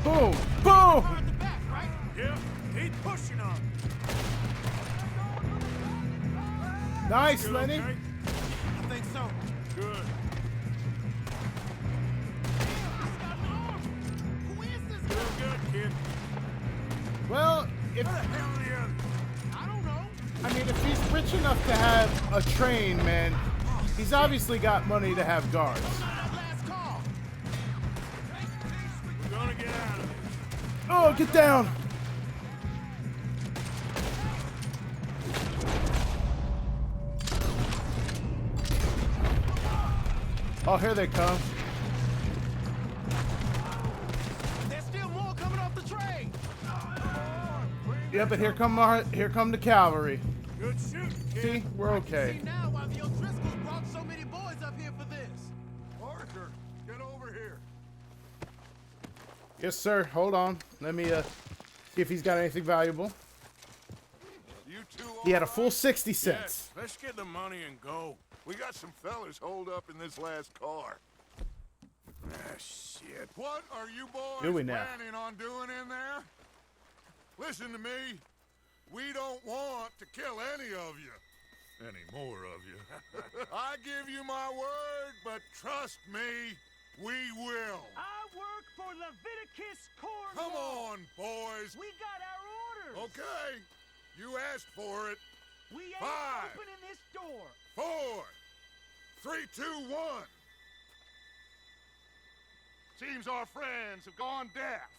Boom! Boom! Yeah, he's pushing on. Nice, You Lenny. okay? I think so. Good. Who is this Doing guy? good, kid. Well, if Where the hell are the others? I don't know. I mean, if he's rich enough to have a train, man, he's obviously got money to have guards. Last call. We're gonna get out of this. Oh, get down! Oh, here they come. There's still more coming off the train. Yeah, but here come the cavalry. Good shooting, kid. See, we're okay. See now why the O'Driscolls brought so many boys up here for this. Arthur, get over here. Yes, sir. Hold on. Let me see if he's got anything valuable. You two He had a all full right? 60 cents. Yes, let's get the money and go. We got some fellas holed up in this last car. Ah, shit. What are you boys Do we now? planning on doing in there? Listen to me. We don't want to kill any of you. Any more of you. I give you my word, but trust me, we will. I work for Leviticus Corps. Come on, boys. We got our orders. Okay. You asked for it. We ain't 5, opening this door. 4, 3, 2, 1. Seems our friends have gone deaf.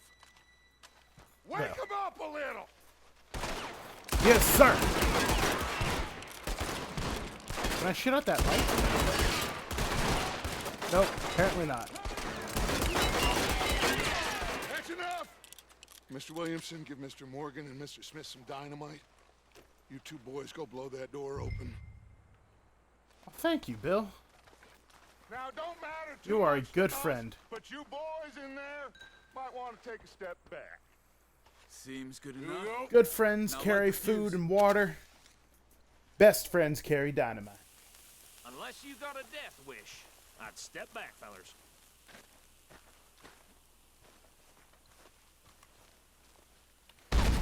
Wake Well. them up a little. Yes, sir. Can I shit out that light? Nope, apparently not. That's enough. Mr. Williamson, give Mr. Morgan and Mr. Smith some dynamite. You two boys go blow that door open. Oh, thank you, Bill. Now, don't matter too You are a much good to us, friend. But you boys in there might want to take a step back. Seems good enough. Good friends Now, carry like the food fuse. and water. Best friends carry dynamite. Unless you got a death wish, I'd step back, fellers.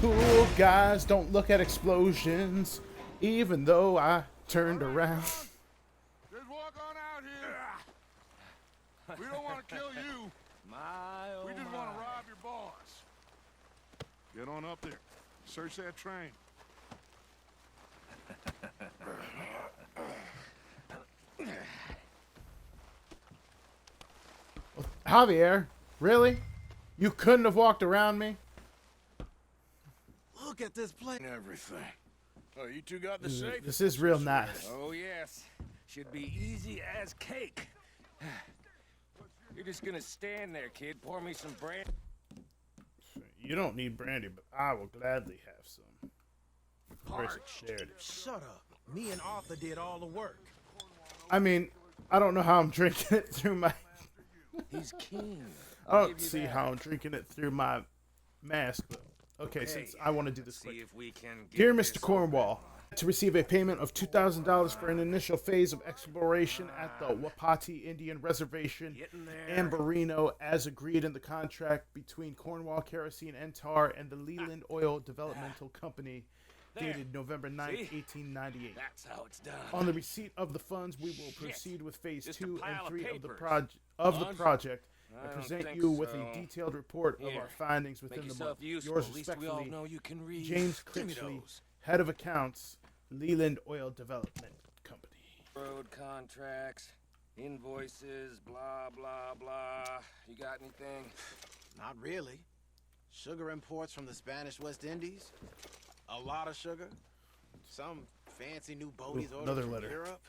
Cool guys don't look at explosions. Even though I turned around. Just walk on out here. We don't want to kill you. We just want to rob your boss. Get on up there. Search that train. Javier, really? You couldn't have walked around me? Look at this place. Everything. Oh, you two got the safe? This is real nice. Oh, yes. Should be easy as cake. You're just gonna stand there, kid. Pour me some brandy. You don't need brandy, but I will gladly have some. Where's it? There it is. Shut up. Me and Arthur did all the work. I mean, I don't know how I'm drinking it through my... He's keen. I don't see how I'm drinking it through my mask, but... Okay, since I want to do this quick. Dear Mr. Cornwall, to receive a payment of $2,000 for an initial phase of exploration at the Wapati Indian Reservation, Amberino, as agreed in the contract between Cornwall Kerosene and Tar and the Leland Oil Developmental Company, dated November 9, 1898. That's how it's done. On the receipt of the funds, we will proceed with phase 2 and 3 of the project. I present you with a detailed report of our findings within the month. Yours respectfully, James Critchley, Head of Accounts, Leland Oil Development Company. Road contracts, invoices, blah, blah, blah. You got anything? Not really. Sugar imports from the Spanish West Indies. A lot of sugar. Some fancy new boaties ordered from Europe.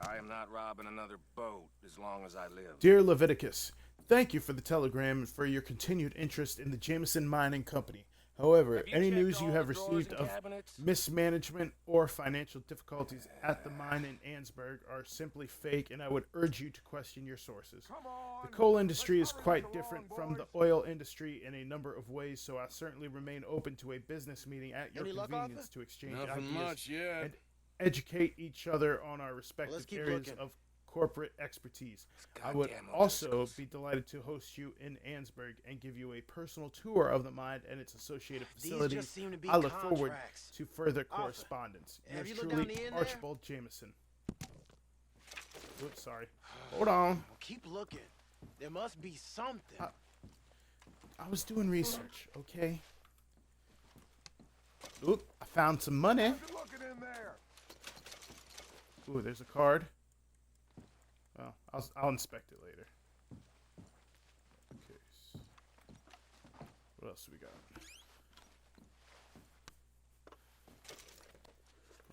I am not robbing another boat as long as I live. Dear Leviticus, thank you for the telegram and for your continued interest in the Jameson Mining Company. However, any news you have received of mismanagement or financial difficulties at the mine in Ansburg are simply fake, and I would urge you to question your sources. The coal industry is quite different from the oil industry in a number of ways, so I certainly remain open to a business meeting at your convenience to exchange ideas and educate each other on our respective areas of corporate expertise. I would also be delighted to host you in Ansburg and give you a personal tour of the mine and its associated facilities. I look forward to further correspondence. Yours truly, Archibald Jameson. Oops, sorry. Hold on. Well, keep looking. There must be something. I was doing research, okay? Oop, I found some money. Ooh, there's a card. Well, I'll inspect it later. Okay. What else we got?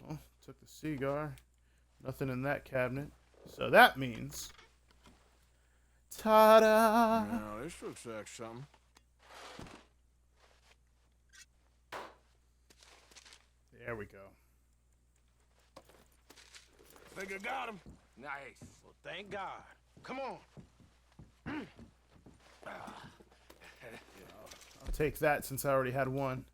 Well, took the cigar. Nothing in that cabinet. So that means... Ta-da! Now, this looks like something. There we go. Think I got him. Nice. Well, thank God. Come on. I'll take that since I already had one.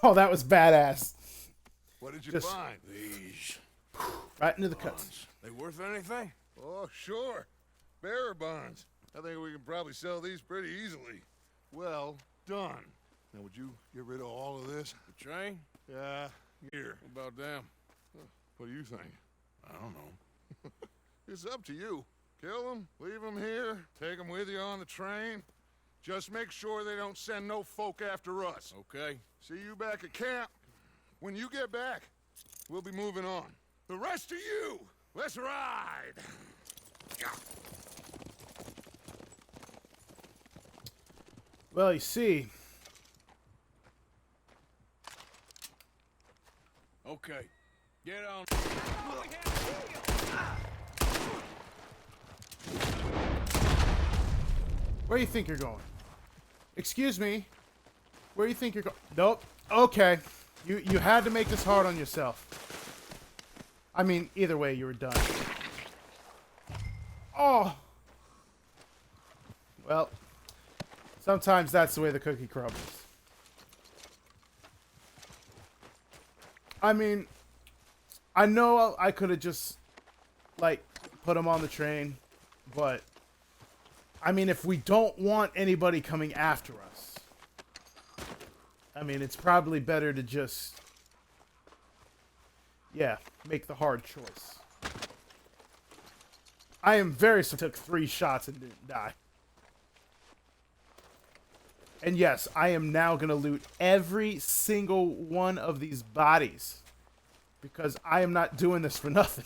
Oh, that was badass. What did you find? These. Right into the cuts. They worth anything? Oh, sure. Bearer bonds. I think we can probably sell these pretty easily. Well done. Now, would you get rid of all of this? The train? Yeah, here. What about them? What do you think? I don't know. It's up to you. Kill them, leave them here, take them with you on the train. Just make sure they don't send no folk after us. Okay. See you back at camp. When you get back, we'll be moving on. The rest of you, let's ride! Well, you see... Okay. Get on. Where do you think you're going? Excuse me. Where do you think you're going? Nope. Okay. You had to make this hard on yourself. I mean, either way, you were done. Oh! Well, sometimes that's the way the cookie crumbles. I mean, I know I could have just, like, put him on the train, but I mean, if we don't want anybody coming after us, I mean, it's probably better to just, yeah, make the hard choice. I am very surprised I took 3 shots and didn't die. And yes, I am now going to loot every single one of these bodies. Because I am not doing this for nothing.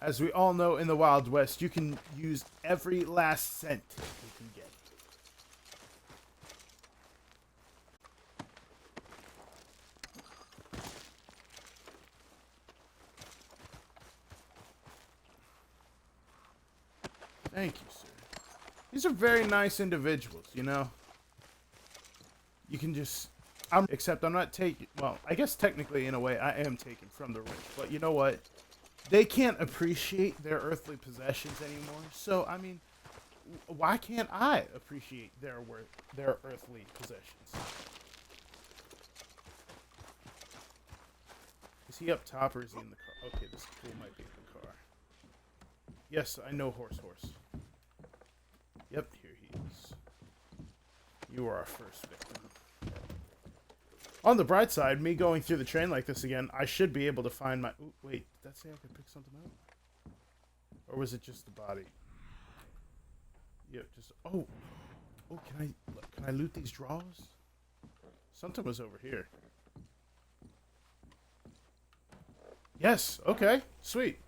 As we all know, in the Wild West, you can use every last cent you can get. Thank you, sir. These are very nice individuals, you know? You can just... except I'm not taking... Well, I guess technically, in a way, I am taken from the rich. But you know what? They can't appreciate their earthly possessions anymore. So, I mean, why can't I appreciate their earthly possessions? Is he up top or is he in the car? Okay, this fool might be in the car. Yes, I know horse. Yep, here he is. You are our first victim. On the bright side, me going through the train like this again, I should be able to find my... Ooh, wait, did that say I could pick something up? Or was it just the body? Yep, just... Oh, can I loot these drawers? Something was over here. Yes, okay, sweet.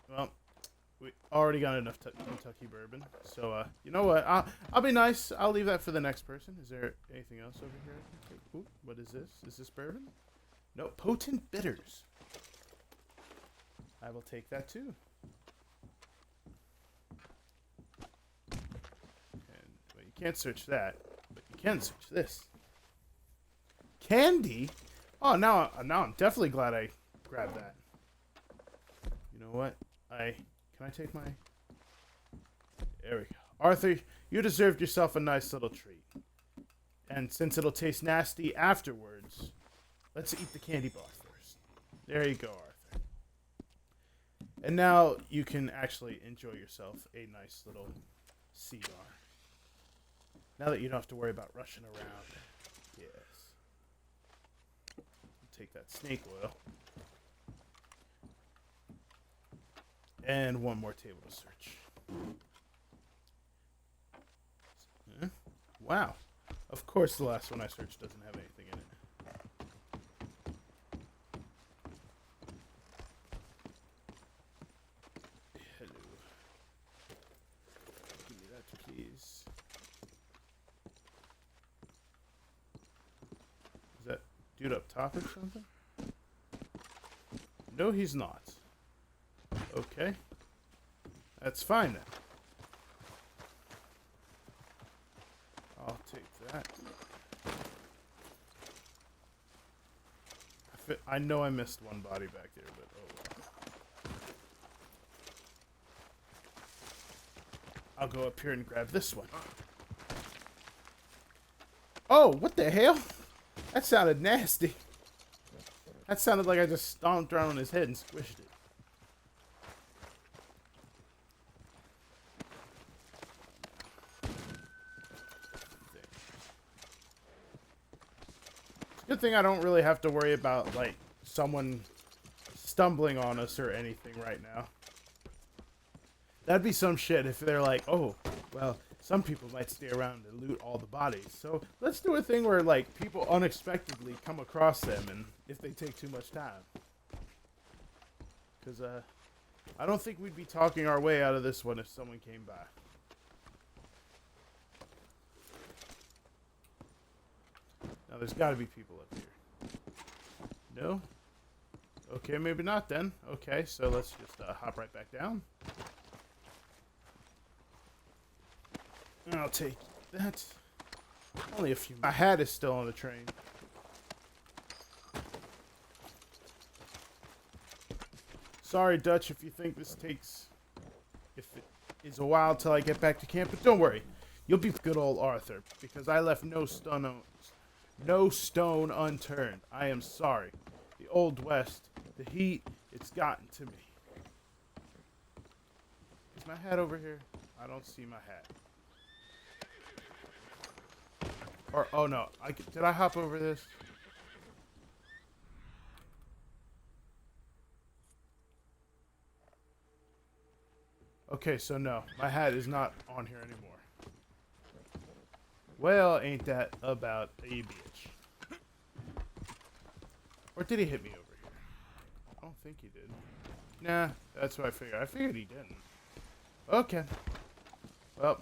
Well, we already got enough Kentucky bourbon, so you know what? I'll be nice. I'll leave that for the next person. Is there anything else over here I can take? Ooh, what is this? Is this bourbon? No, potent bitters. I will take that too. And well, you can't search that, but you can search this. Candy? Oh, now I'm definitely glad I grabbed that. You know what? Can I take my... There we go. Arthur, you deserved yourself a nice little treat. And since it'll taste nasty afterwards, let's eat the candy bar first. There you go, Arthur. And now you can actually enjoy yourself a nice little cigar. Now that you don't have to worry about rushing around. Yes. Take that snake oil. And one more table to search. Wow. Of course the last one I searched doesn't have anything in it. Hello. Give me that, please. Is that dude up top or something? No, he's not. Okay. That's fine then. I'll take that. I know I missed one body back there, but oh well. I'll go up here and grab this one. Oh, what the hell? That sounded nasty. That sounded like I just stomped around on his head and squished it. Good thing I don't really have to worry about, like, someone stumbling on us or anything right now. That'd be some shit if they're like, oh, well, some people might stay around and loot all the bodies. So let's do a thing where, like, people unexpectedly come across them and if they take too much time. Because, I don't think we'd be talking our way out of this one if someone came by. Now, there's got to be people up here. No? Okay, maybe not then. Okay, so let's just hop right back down. And I'll take that. Only a few. My hat is still on the train. Sorry, Dutch, if you think this takes... If it is a while till I get back to camp, but don't worry. You'll be good old Arthur, because I left no stone unturned. I am sorry. The Old West, the heat, It's gotten to me. Is my hat over here? I don't see my hat. Or, oh no, did I hop over this? Okay, so no, my hat is not on here anymore. Well, ain't that about a bitch. Or did he hit me over here? I don't think he did. Nah, that's what I figured. I figured he didn't. Okay. Well,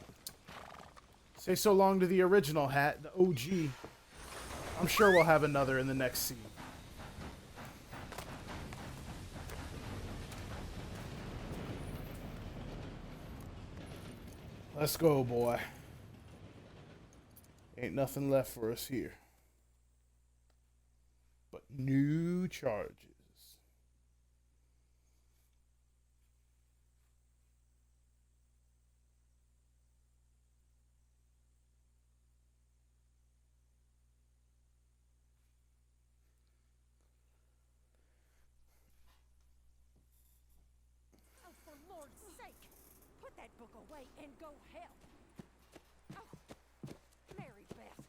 say so long to the original hat, the OG. I'm sure we'll have another in the next scene. Let's go, boy. Ain't nothing left for us here but new charges. Oh, for Lord's sake, put that book away and go help. Oh, Mary Beth.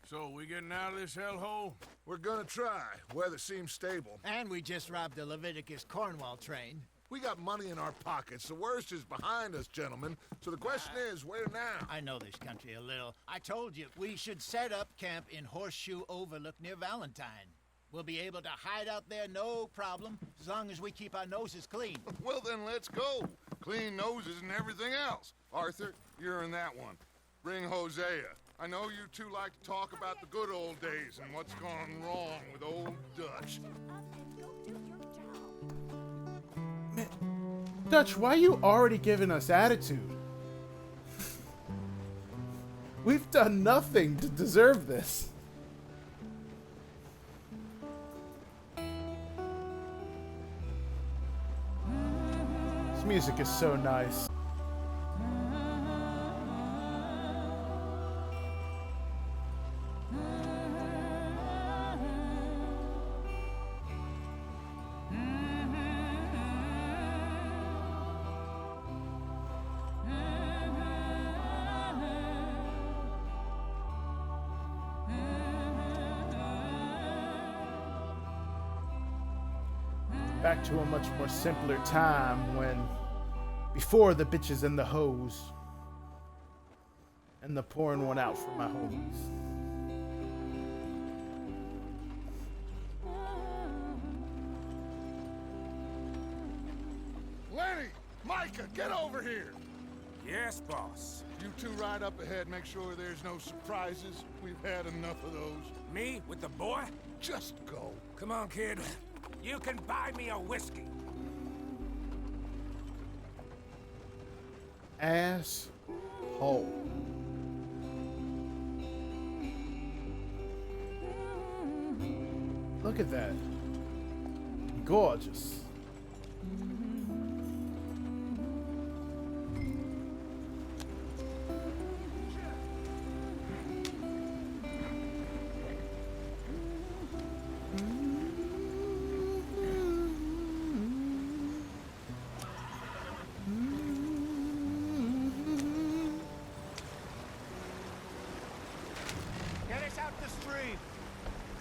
So, we getting out of this hellhole? We're gonna try. Weather seems stable. And we just robbed the Leviticus Cornwall train. We got money in our pockets. The worst is behind us, gentlemen. So the question is, where now? I know this country a little. I told you, we should set up camp in Horseshoe Overlook near Valentine. We'll be able to hide out there no problem, as long as we keep our noses clean. Well, then let's go. Clean noses and everything else. Arthur, you're in that one. Bring Hosea. I know you two like to talk about the good old days and what's gone wrong with old Dutch. Man, Dutch, why are you already giving us attitude? We've done nothing to deserve this. This music is so nice. Back to a much more simpler time when, before the bitches and the hoes, and the pouring one out for my homies. Lenny! Micah, get over here! Yes, boss. You two ride up ahead, make sure there's no surprises. We've had enough of those. Me with the boy? Just go. Come on, kid. You can buy me a whiskey. Asshole. Look at that. Gorgeous.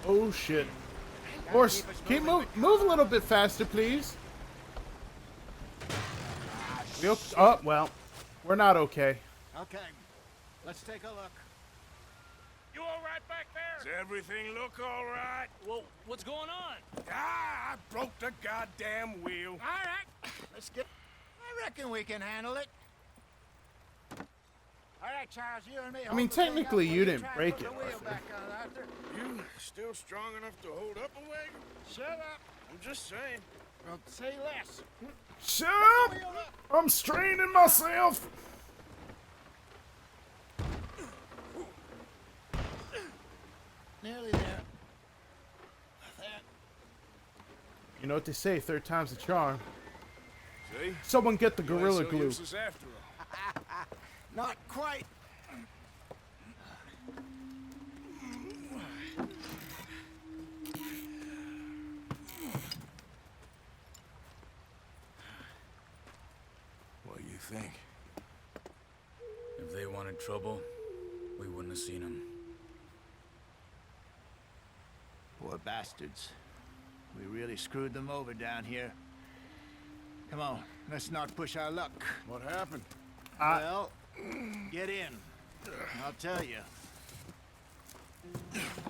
Oh shit. Horse, move a little bit faster, please. Oh, well, we're not okay. Okay, let's take a look. You all right back there? Does everything look all right? Well, what's going on? Ah, I broke the goddamn wheel. All right, let's get... I reckon we can handle it. All right, Charles, you and me. I mean, technically, you didn't break it, Arthur. You still strong enough to hold up a wagon? Shut up. I'm just saying. Well, say less. Shut up! I'm straining myself. Nearly there. You know what they say, third time's a charm. See? Someone get the You ain't gorilla so glue. useless after all. Not quite. wanted trouble, we wouldn't have seen him. Poor bastards. We really screwed them over down here. Come on, let's not push our luck. What happened? Well, get in. I'll tell you.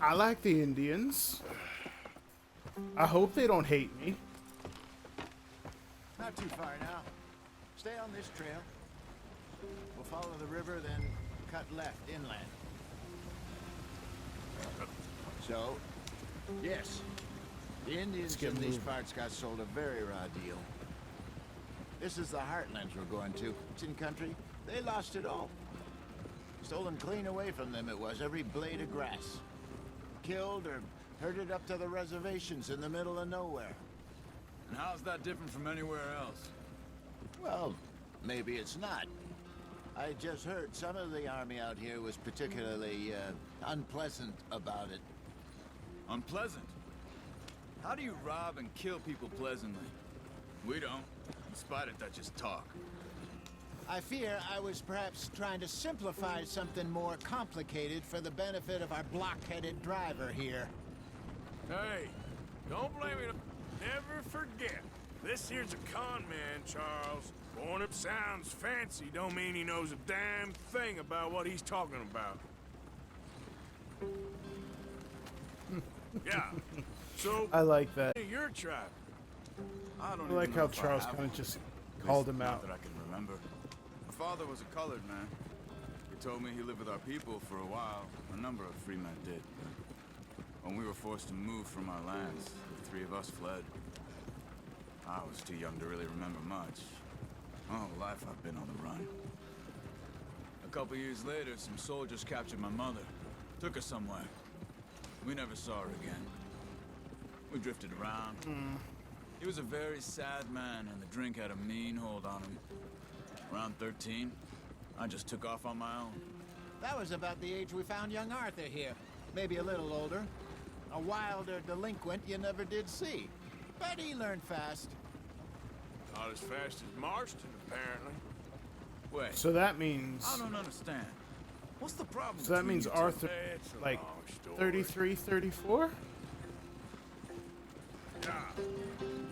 I like the Indians. I hope they don't hate me. Not too far now. Stay on this trail. We'll follow the river, then cut left inland. So, yes, the Indians in these parts got sold a very raw deal. This is the heartlands we're going to. It's in country. They lost it all. Stolen clean away from them it was, every blade of grass. Killed or herded up to the reservations in the middle of nowhere. And how's that different from anywhere else? Well, maybe it's not. I just heard some of the army out here was particularly unpleasant about it. Unpleasant? How do you rob and kill people pleasantly? We don't, in spite of Dutch's talk. I fear I was perhaps trying to simplify something more complicated for the benefit of our block-headed driver here. Hey, don't blame me. Never forget, this here's a con man, Charles. Born up sounds fancy don't mean he knows a damn thing about what he's talking about. Yeah, so... I like that. Your tribe. I don't I like even know how if Charles I have kind of one. just At called least him not out. that I can remember. My father was a colored man. He told me he lived with our people for a while. A number of free men did. But when we were forced to move from our lands, the three of us fled. I was too young to really remember much. My whole life I've been on the run. A couple years later, some soldiers captured my mother. Took her somewhere. We never saw her again. We drifted around. He was a very sad man, and the drink had a mean hold on him. Around 13, I just took off on my own. That was about the age we found young Arthur here. Maybe a little older. A wilder delinquent you never did see. But he learned fast. Not as fast as Marston, apparently. Wait. So that means... I don't understand. What's the problem? So that means Arthur, It's a like, long story. 33, 34? Yeah.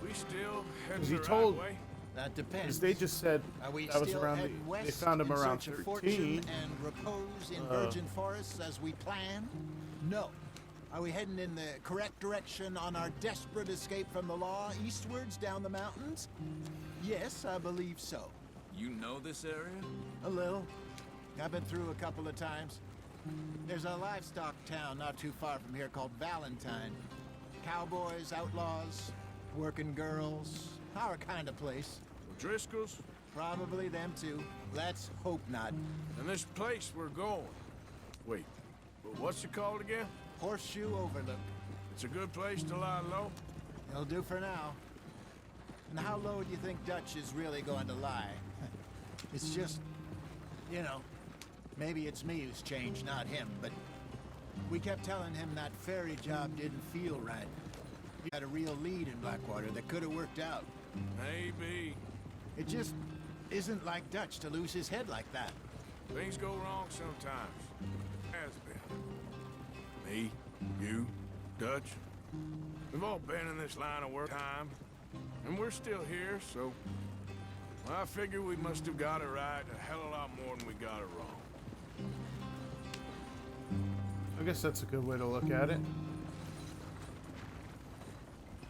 We still heading Because he the right told... way? That depends. Because they just said Are we that was still around... heading west They found him in around search of 13. fortune and repose in virgin forests as we planned? No. Are we heading in the correct direction on our desperate escape from the law eastwards down the mountains? Yes, I believe so. You know this area? A little. I've been through a couple of times. There's a livestock town not too far from here called Valentine. Cowboys, outlaws, working girls, our kind of place. Driscoll's? Probably them too. Let's hope not. And this place we're going. Wait, but what's it called again? Horseshoe Overlook. It's a good place to lie low? It'll do for now. And how low do you think Dutch is really going to lie? It's just, you know, maybe it's me who's changed, not him, but we kept telling him that ferry job didn't feel right. He had a real lead in Blackwater that could have worked out. Maybe. It just isn't like Dutch to lose his head like that. Things go wrong sometimes. Has been. Me, you, Dutch. We've all been in this line of work time. And we're still here, so... I figure we must have got it right a hell of a lot more than we got it wrong. I guess that's a good way to look at it.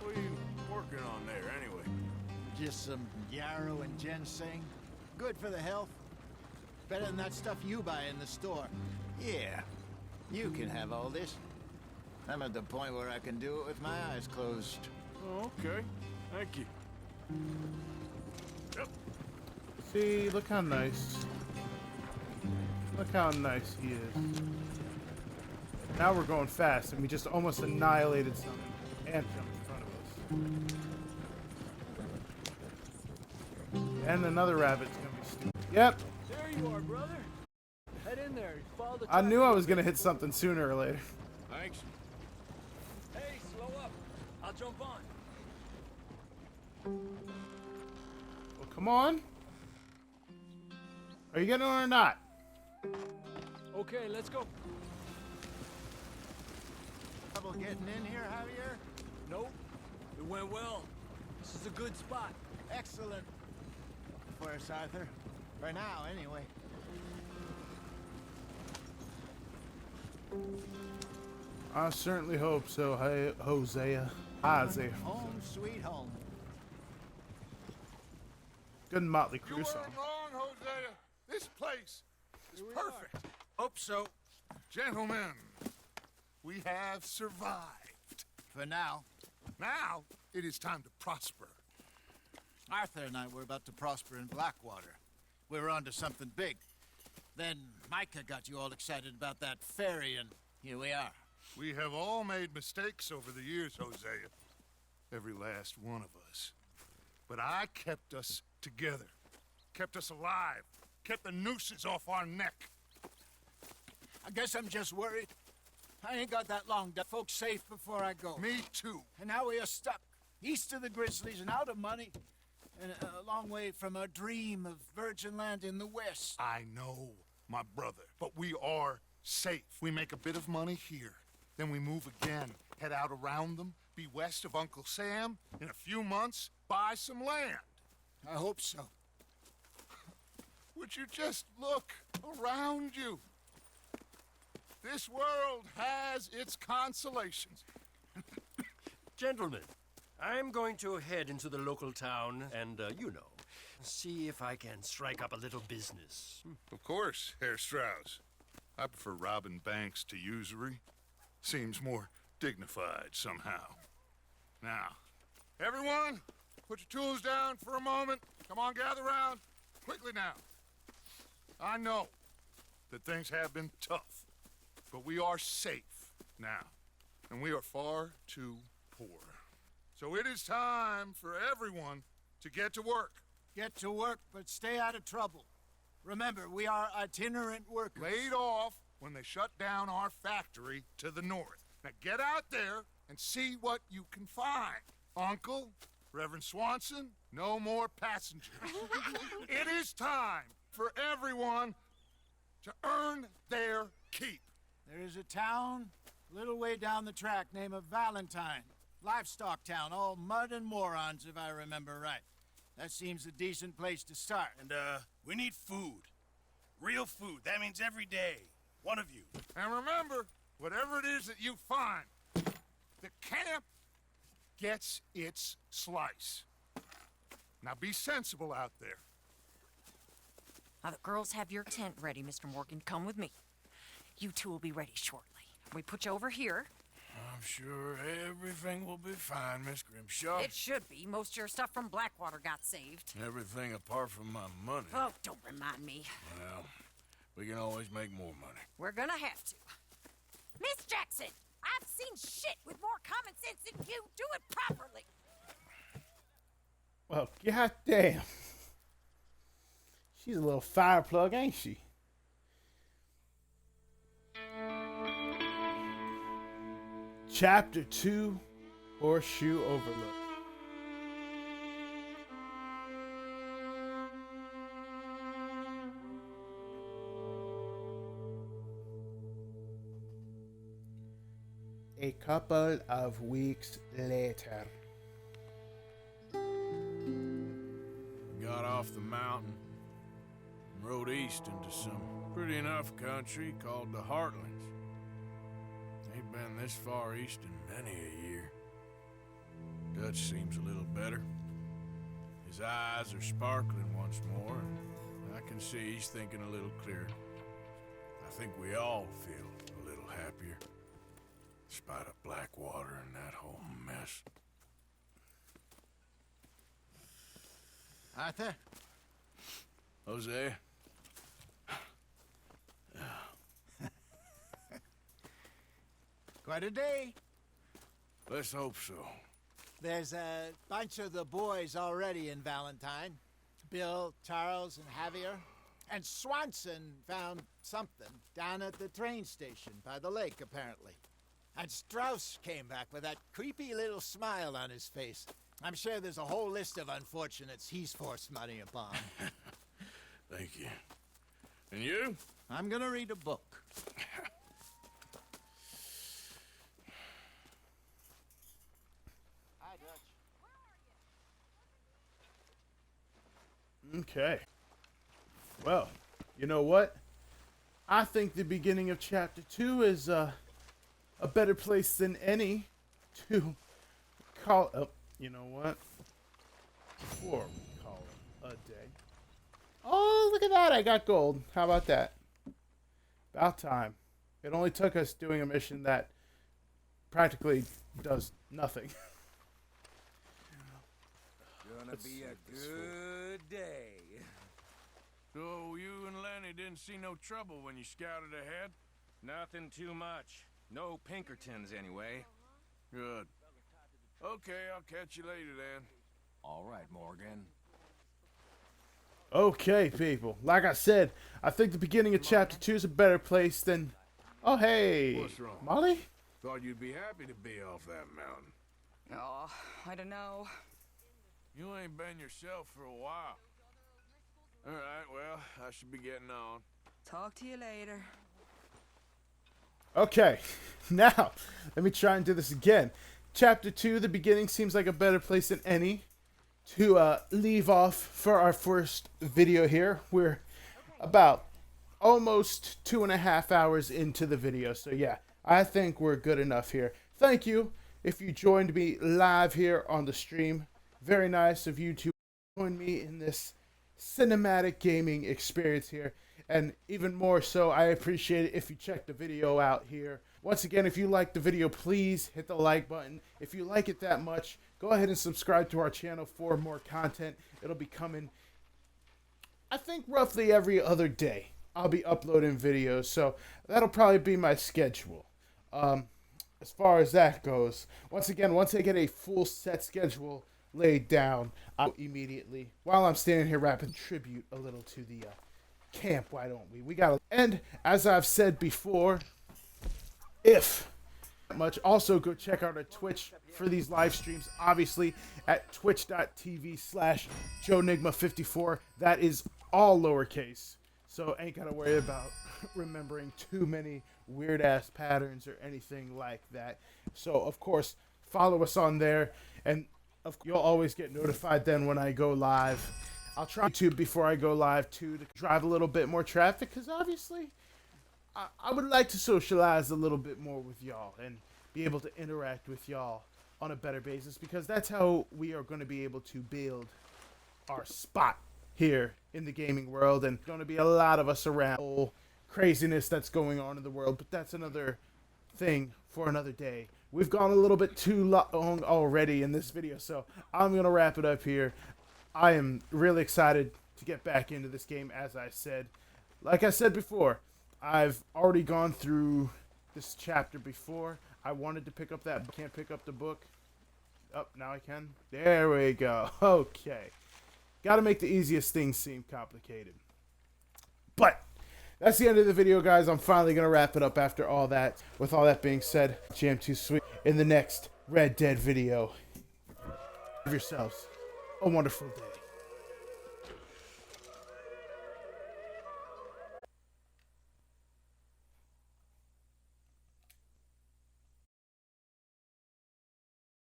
What are you working on there, anyway? Just some yarrow and ginseng. Good for the health. Better than that stuff you buy in the store. Yeah, you can have all this. I'm at the point where I can do it with my eyes closed. Oh, okay. Thank you. Yep. See, look how nice. Look how nice he is. Now we're going fast, and we just almost annihilated some ant jump in front of us. And another rabbit's gonna be stupid. Yep. There you are, brother. Head in there. Follow the I track. knew I was gonna hit something sooner or later. Thanks. Hey, slow up. I'll jump on. Well, come on. Are you getting on or not? Okay, let's go. Trouble getting in here, Javier? Nope. It went well. This is a good spot. Excellent. For us, Arthur. For now, anyway. I certainly hope so, hey, Hosea. Isaiah. Home, sweet home. Good Motley You Crue weren't song. wrong, Hosea. This place is perfect. Hope so. Gentlemen, we have survived. For now. Now, it is time to prosper. Arthur and I were about to prosper in Blackwater. We were onto something big. Then Micah got you all excited about that ferry, and here we are. We have all made mistakes over the years, Hosea. Every last one of us. But I kept us together. Kept us alive. Kept the nooses off our neck. I guess I'm just worried. I ain't got that long to folks safe before I go. Me too. And now we are stuck, east of the Grizzlies and out of money, and a long way from our dream of virgin land in the west. I know, my brother, but we are safe. We make a bit of money here. Then we move again, head out around them, be west of Uncle Sam. In a few months, buy some land. I hope so. Would you just look around you? This world has its consolations. Gentlemen, I'm going to head into the local town and, see if I can strike up a little business. Of course, Herr Strauss. I prefer robbing banks to usury. Seems more dignified somehow. Now, everyone, put your tools down for a moment. Come on, gather round. Quickly now. I know that things have been tough, but we are safe now, and we are far too poor. So it is time for everyone to get to work. Get to work, but stay out of trouble. Remember, we are itinerant workers. Laid off when they shut down our factory to the north. Now get out there and see what you can find. Uncle, Reverend Swanson, no more passengers. It is time for everyone to earn their keep. There is a town a little way down the track named Valentine. Livestock town, all mud and morons, if I remember right. That seems a decent place to start. And, we need food. Real food. That means every day. One of you. And remember, whatever it is that you find, the camp gets its slice. Now be sensible out there. Now, the girls have your tent ready, Mr. Morgan. Come with me. You two will be ready shortly. We put you over here. I'm sure everything will be fine, Miss Grimshaw. It should be. Most of your stuff from Blackwater got saved. Everything apart from my money. Oh, don't remind me. Well, we can always make more money. We're gonna have to. Miss Jackson, I've seen shit with more common sense than you. Do it properly. Well, goddamn. She's a little fire plug, ain't she? Chapter 2, Horseshoe Overlook. A couple of weeks later. Got off the mountain and rode east into some pretty enough country called the Heartlands. Ain't been this far east in many a year. Dutch seems a little better. His eyes are sparkling once more, and I can see he's thinking a little clearer. I think we all feel a little happier, in spite of Blackwater and that whole mess. Arthur? Jose? Quite a day. Let's hope so. There's a bunch of the boys already in Valentine. Bill, Charles, and Javier. And Swanson found something down at the train station by the lake, apparently. And Strauss came back with that creepy little smile on his face. I'm sure there's a whole list of unfortunates he's forced money upon. Thank you. And you? I'm gonna read a book. Hi, Dutch. Okay. Well, you know what? I think the beginning of chapter 2 is a better place than any to call it. Oh, you know what? Before we call it a day. Oh, look at that. I got gold. How about that? About time. It only took us doing a mission that practically does nothing. Gonna be a good day. So you and Lenny didn't see no trouble when you scouted ahead? Nothing too much. No Pinkertons, anyway. Good. Okay, I'll catch you later then. All right, Morgan. Okay, people. Like I said, I think the beginning of chapter 2 is a better place than... Oh, hey. What's wrong? Molly? Thought you'd be happy to be off that mountain. Oh, I don't know. You ain't been yourself for a while. All right, well, I should be getting on. Talk to you later. Okay, now, let me try and do this again. Chapter 2, the beginning seems like a better place than any to leave off for our first video here. We're about almost 2.5 hours into the video, so yeah, I think we're good enough here. Thank you if you joined me live here on the stream. Very nice of you to join me in this cinematic gaming experience here. And even more so, I appreciate it if you check the video out here. Once again, if you like the video, please hit the like button. If you like it that much, go ahead and subscribe to our channel for more content. It'll be coming, I think, roughly every other day. I'll be uploading videos, so that'll probably be my schedule. As far as that goes, once again, once I get a full set schedule laid down, I'll immediately, while I'm standing here rapping tribute a little to the camp, why don't we? We gotta, and as I've said before, if much, also go check out our Twitch for these live streams, obviously at twitch.tv/JoeNigma54. That is all lowercase, so ain't gotta worry about remembering too many weird ass patterns or anything like that. So of course, follow us on there, and you'll always get notified then when I go live. I'll try to before I go live too to drive a little bit more traffic, because obviously I would like to socialize a little bit more with y'all and be able to interact with y'all on a better basis, because that's how we are going to be able to build our spot here in the gaming world. And going to be a lot of us around all craziness that's going on in the world, but that's another thing for another day. We've gone a little bit too long already in this video, so I'm going to wrap it up here. I am really excited to get back into this game, as I said. Like I said before, I've already gone through this chapter before. I wanted to pick up that, but can't pick up the book. Oh, now I can. There we go. Okay. Got to make the easiest things seem complicated. But that's the end of the video, guys. I'm finally going to wrap it up after all that. With all that being said, Jam Too Sweet in the next Red Dead video. Have yourselves a wonderful day.